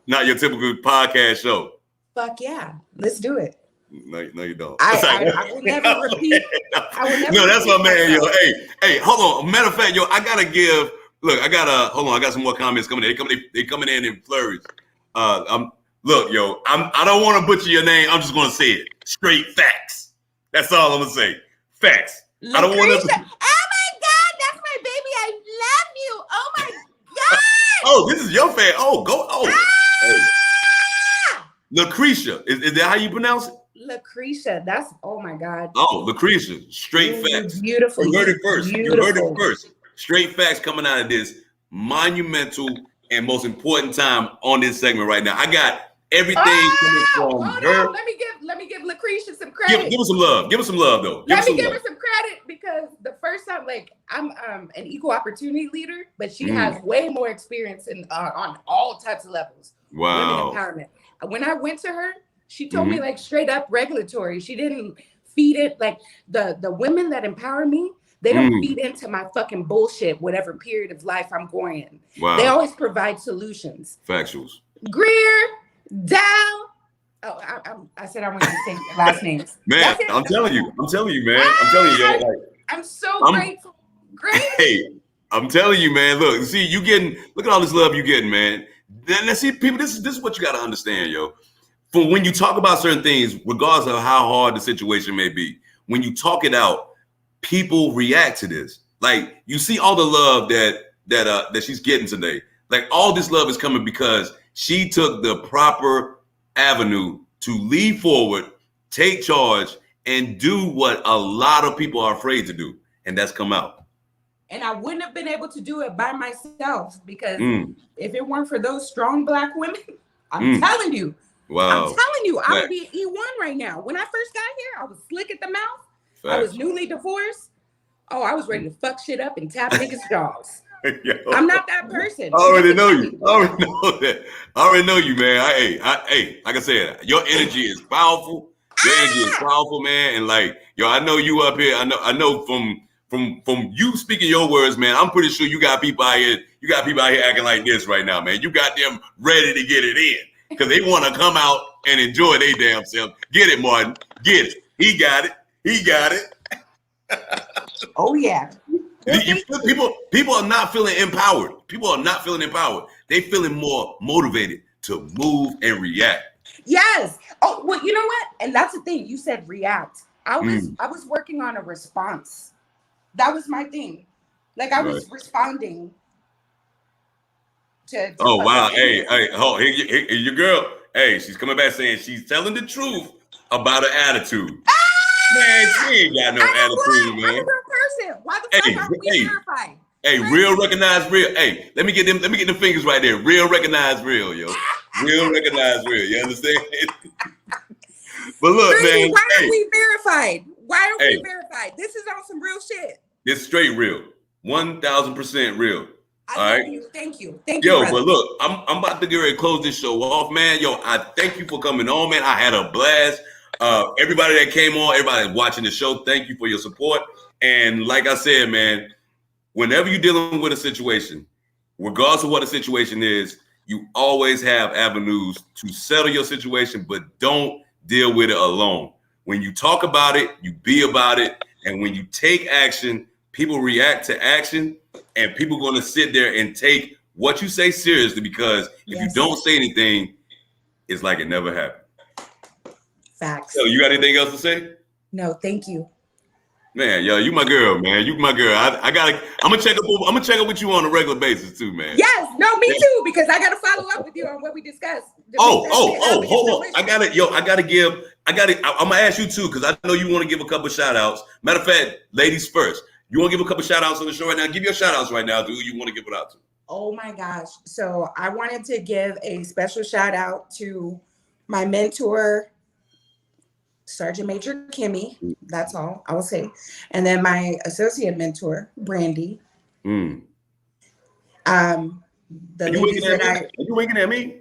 podcast show. Fuck yeah, let's do it. No, you don't. I will never repeat. No, that's my man, yo. Hey, hold on. Matter of fact, yo, I got some more comments coming in. They coming in flurries. Look, yo, I don't want to butcher your name. I'm just gonna say it. Straight facts. That's all I'm gonna say. Facts. I don't want to. Oh my God, that's my baby. I love you. Oh my God. Oh, this is your fan. Oh, go. Oh. Hey. Lucretia. Is that how you pronounce it? Lucretia. That's, oh my God. Oh, Lucretia. Straight facts. Beautiful. You heard it first. Beautiful. You heard it first. Straight facts coming out of this monumental and most important time on this segment right now. I got everything coming from her. On. Let me give Lucretia some Give credit. us some love. Give us some love, though. Let me give her some credit because the first time, like, I'm an equal opportunity leader, but she has way more experience on all types of levels. Wow. Women empowerment. When I went to her, she told me like straight up regulatory. She didn't feed it like the women that empower me. They don't feed into my fucking bullshit, whatever period of life I'm going in. Wow. They always provide solutions. Factuals. Greer, Dow. Oh, I said I wanted to say last names. Man, I'm telling you, man. I'm telling you, yo, like, I'm so grateful. Great. Hey, I'm telling you, man. Look, see, look at all this love you getting, man. Then see, people, this is what you got to understand, yo. For when you talk about certain things, regardless of how hard the situation may be, when you talk it out, people react to this. Like, you see all the love that she's getting today. Like, all this love is coming because she took the proper avenue to lead forward, take charge, and do what a lot of people are afraid to do, and that's come out. And I wouldn't have been able to do it by myself because if it weren't for those strong Black women, I'm telling you, wow. I'm telling you, I would be E1 right now. When I first got here, I was slick at the mouth. Facts. I was newly divorced. Oh, I was ready to fuck shit up and tap niggas' jaws. I'm not that person. I already know you. I already know that. I already know you, man. Hey, like I said, your energy is powerful. Your energy is powerful, man. And like, yo, I know you up here. I know from you speaking your words, man. I'm pretty sure you got people out here. You got people out here acting like this right now, man. You got them ready to get it in because they want to come out and enjoy their damn self. Get it, Martin. Get it. He got it. He got it. Oh yeah. People are not feeling empowered. People are not feeling empowered. They feeling more motivated to move and react. Yes. Oh, well, you know what? And that's the thing. You said react. I was working on a response. That was my thing. Like I was responding to oh wow. Hey, here, your girl. Hey, she's coming back saying she's telling the truth about her attitude. Man, she ain't got no attitude, man. I'm a real person. Why the fuck aren't we verified? Hey, real recognize real. Hey, let me get them fingers right there. Real recognize real, yo. Real recognize real. You understand? But look, man. Why aren't we verified? Why aren't we verified? This is on some real shit. It's straight real. 1,000% real. All right. Thank you. Yo, but look, I'm about to get ready to close this show off, man. Yo, I thank you for coming on, man. I had a blast. Everybody that came on, everybody watching the show, thank you for your support. And like I said, man, whenever you're dealing with a situation, regardless of what the situation is, you always have avenues to settle your situation, but don't deal with it alone. When you talk about it, you be about it. And when you take action, people react to action, and people are going to sit there and take what you say seriously, because if you don't say anything, it's like it never happened. Facts. So you got anything else to say? No, thank you. Man, yo, you my girl, man. You my girl. I'm gonna check up with you on a regular basis too, man. Yes, no, me too, because I gotta follow up with you on what we discussed. Hold on. I'm gonna ask you too, because I know you want to give a couple shout outs. Matter of fact, ladies first. You want to give a couple shout outs on the show right now? Give your shout outs right now to who you want to give it out to. Oh my gosh. So I wanted to give a special shout out to my mentor, Sergeant Major Kimmy. That's all I will say. And then my associate mentor, Brandy. The ladies that Are you winking at me?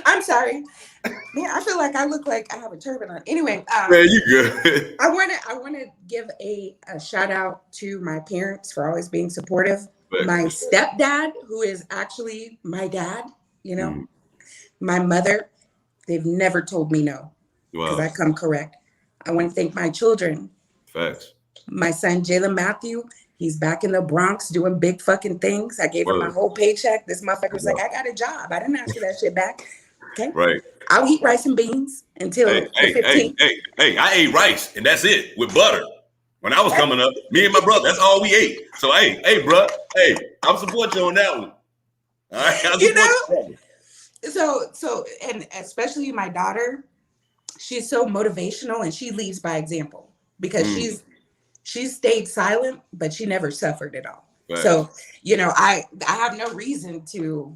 I'm sorry. Man, I feel like I look like I have a turban on. Anyway, man, you good. I want to give a shout out to my parents for always being supportive. Right. My stepdad, who is actually my dad, my mother, they've never told me no, because I come correct. I want to thank my children. Facts. My son, Jalen Matthew, he's back in the Bronx doing big fucking things. I gave him my whole paycheck. This motherfucker was like, I got a job. I didn't ask for that shit back. Okay. Right. I'll eat rice and beans until the 15th. Hey, I ate rice and that's it with butter. When I was coming up, me and my brother, that's all we ate. So, hey, bro, I'm supporting you on that one. All right. So, and especially my daughter, she's so motivational and she leads by example, because She stayed silent, but she never suffered at all. Right. So, I have no reason to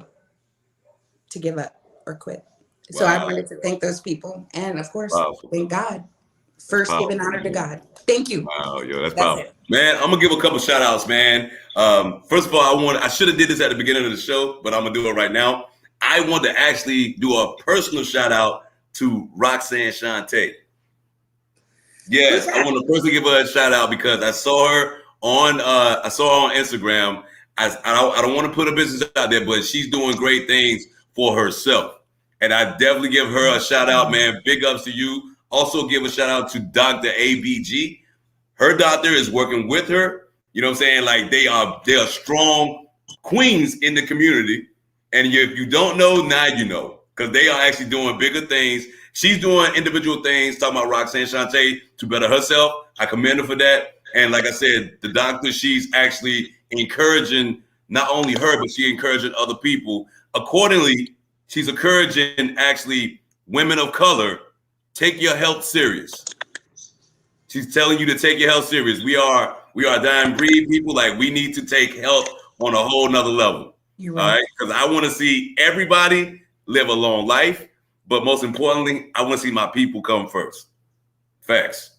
give up or quit. So I wanted to thank those people. And of course, thank God. First, giving honor to God. Thank you. Wow, yo, that's powerful. Man, I'm gonna give a couple shout outs, man. First of all, I should have did this at the beginning of the show, but I'm gonna do it right now. I want to actually do a personal shout out to Roxanne Shante. Yes, I want to personally give her a shout out because I saw her on Instagram. I don't want to put her business out there, but she's doing great things for herself. And I definitely give her a shout out, man. Big ups to you. Also give a shout out to Dr. ABG. Her doctor is working with her. You know what I'm saying? Like they are strong queens in the community. And if you don't know, now you know. Because they are actually doing bigger things. She's doing individual things, talking about Roxanne Shante to better herself. I commend her for that. And like I said, the doctor, she's actually encouraging not only her, but she's encouraging other people. Accordingly, she's encouraging actually women of color, take your health serious. She's telling you to take your health serious. We are dying breed people. Like we need to take health on a whole nother level. You're right. All right. Because I want to see everybody live a long life. But most importantly, I want to see my people come first. Facts.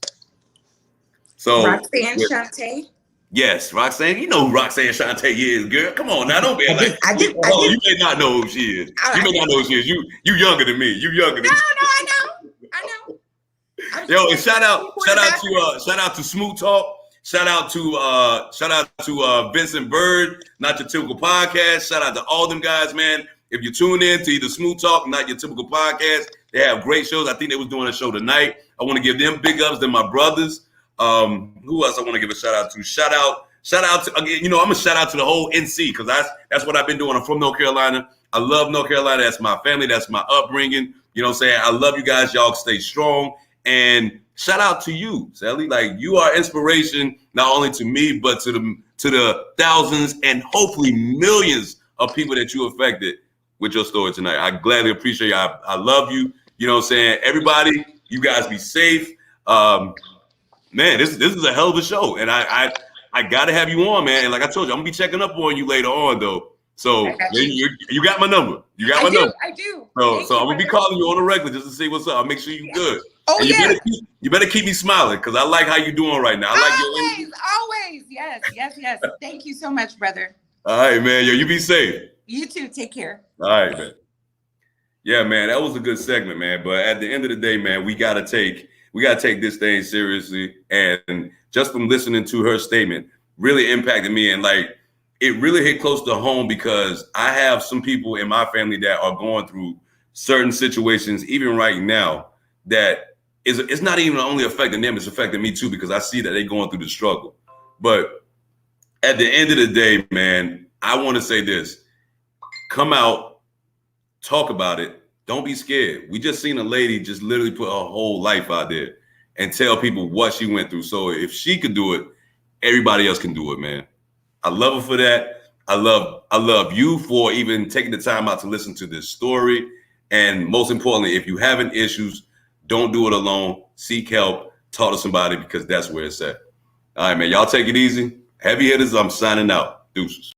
So Roxanne Shante. Yes, Roxanne. You know who Roxanne Shante is, girl. Come on now, don't be like. You may not know who she is. You may not know who she is. You younger than me. You younger than me. No, I know. Yo, and shout out to Smooth Talk. Shout out to Vincent Bird, Not Your Typical Podcast. Shout out to all them guys, man. If you tune in to either Smooth Talk, Not Your Typical Podcast, they have great shows. I think they was doing a show tonight. I want to give them big ups. They're my brothers. Who else I want to give a shout out to? Shout out to again. I'm gonna shout out to the whole NC because that's what I've been doing. I'm from North Carolina. I love North Carolina. That's my family. That's my upbringing. You know what I'm saying? I love you guys. Y'all stay strong. And shout out to you, Sally. Like you are inspiration not only to me but to the thousands and hopefully millions of people that you affected with your story tonight. I gladly appreciate you. I love you. You know what I'm saying? Everybody, you guys be safe. Man, this is a hell of a show. And I gotta have you on, man. And like I told you, I'm gonna be checking up on you later on though. So you got my number. You got my number. I do. So I'm gonna be calling you on the regular just to see what's up. I'll make sure you're good. Oh, and you better keep me smiling because I like how you're doing right now. I like always. Yes. Thank you so much, brother. All right, man. Yo, you be safe. You too. Take care. All right, man. Yeah, man, that was a good segment, man. But at the end of the day, man, we gotta take this thing seriously. And just from listening to her statement really impacted me. And like it really hit close to home because I have some people in my family that are going through certain situations, even right now, that it's not even only affecting them, it's affecting me too, because I see that they're going through the struggle. But at the end of the day, man, I want to say this. Come out, talk about it. Don't be scared. We just seen a lady just literally put her whole life out there and tell people what she went through. So if she could do it, everybody else can do it, man. I love her for that. I love you for even taking the time out to listen to this story. And most importantly, if you having issues, don't do it alone. Seek help. Talk to somebody because that's where it's at. All right, man. Y'all take it easy. Heavy hitters, I'm signing out. Deuces.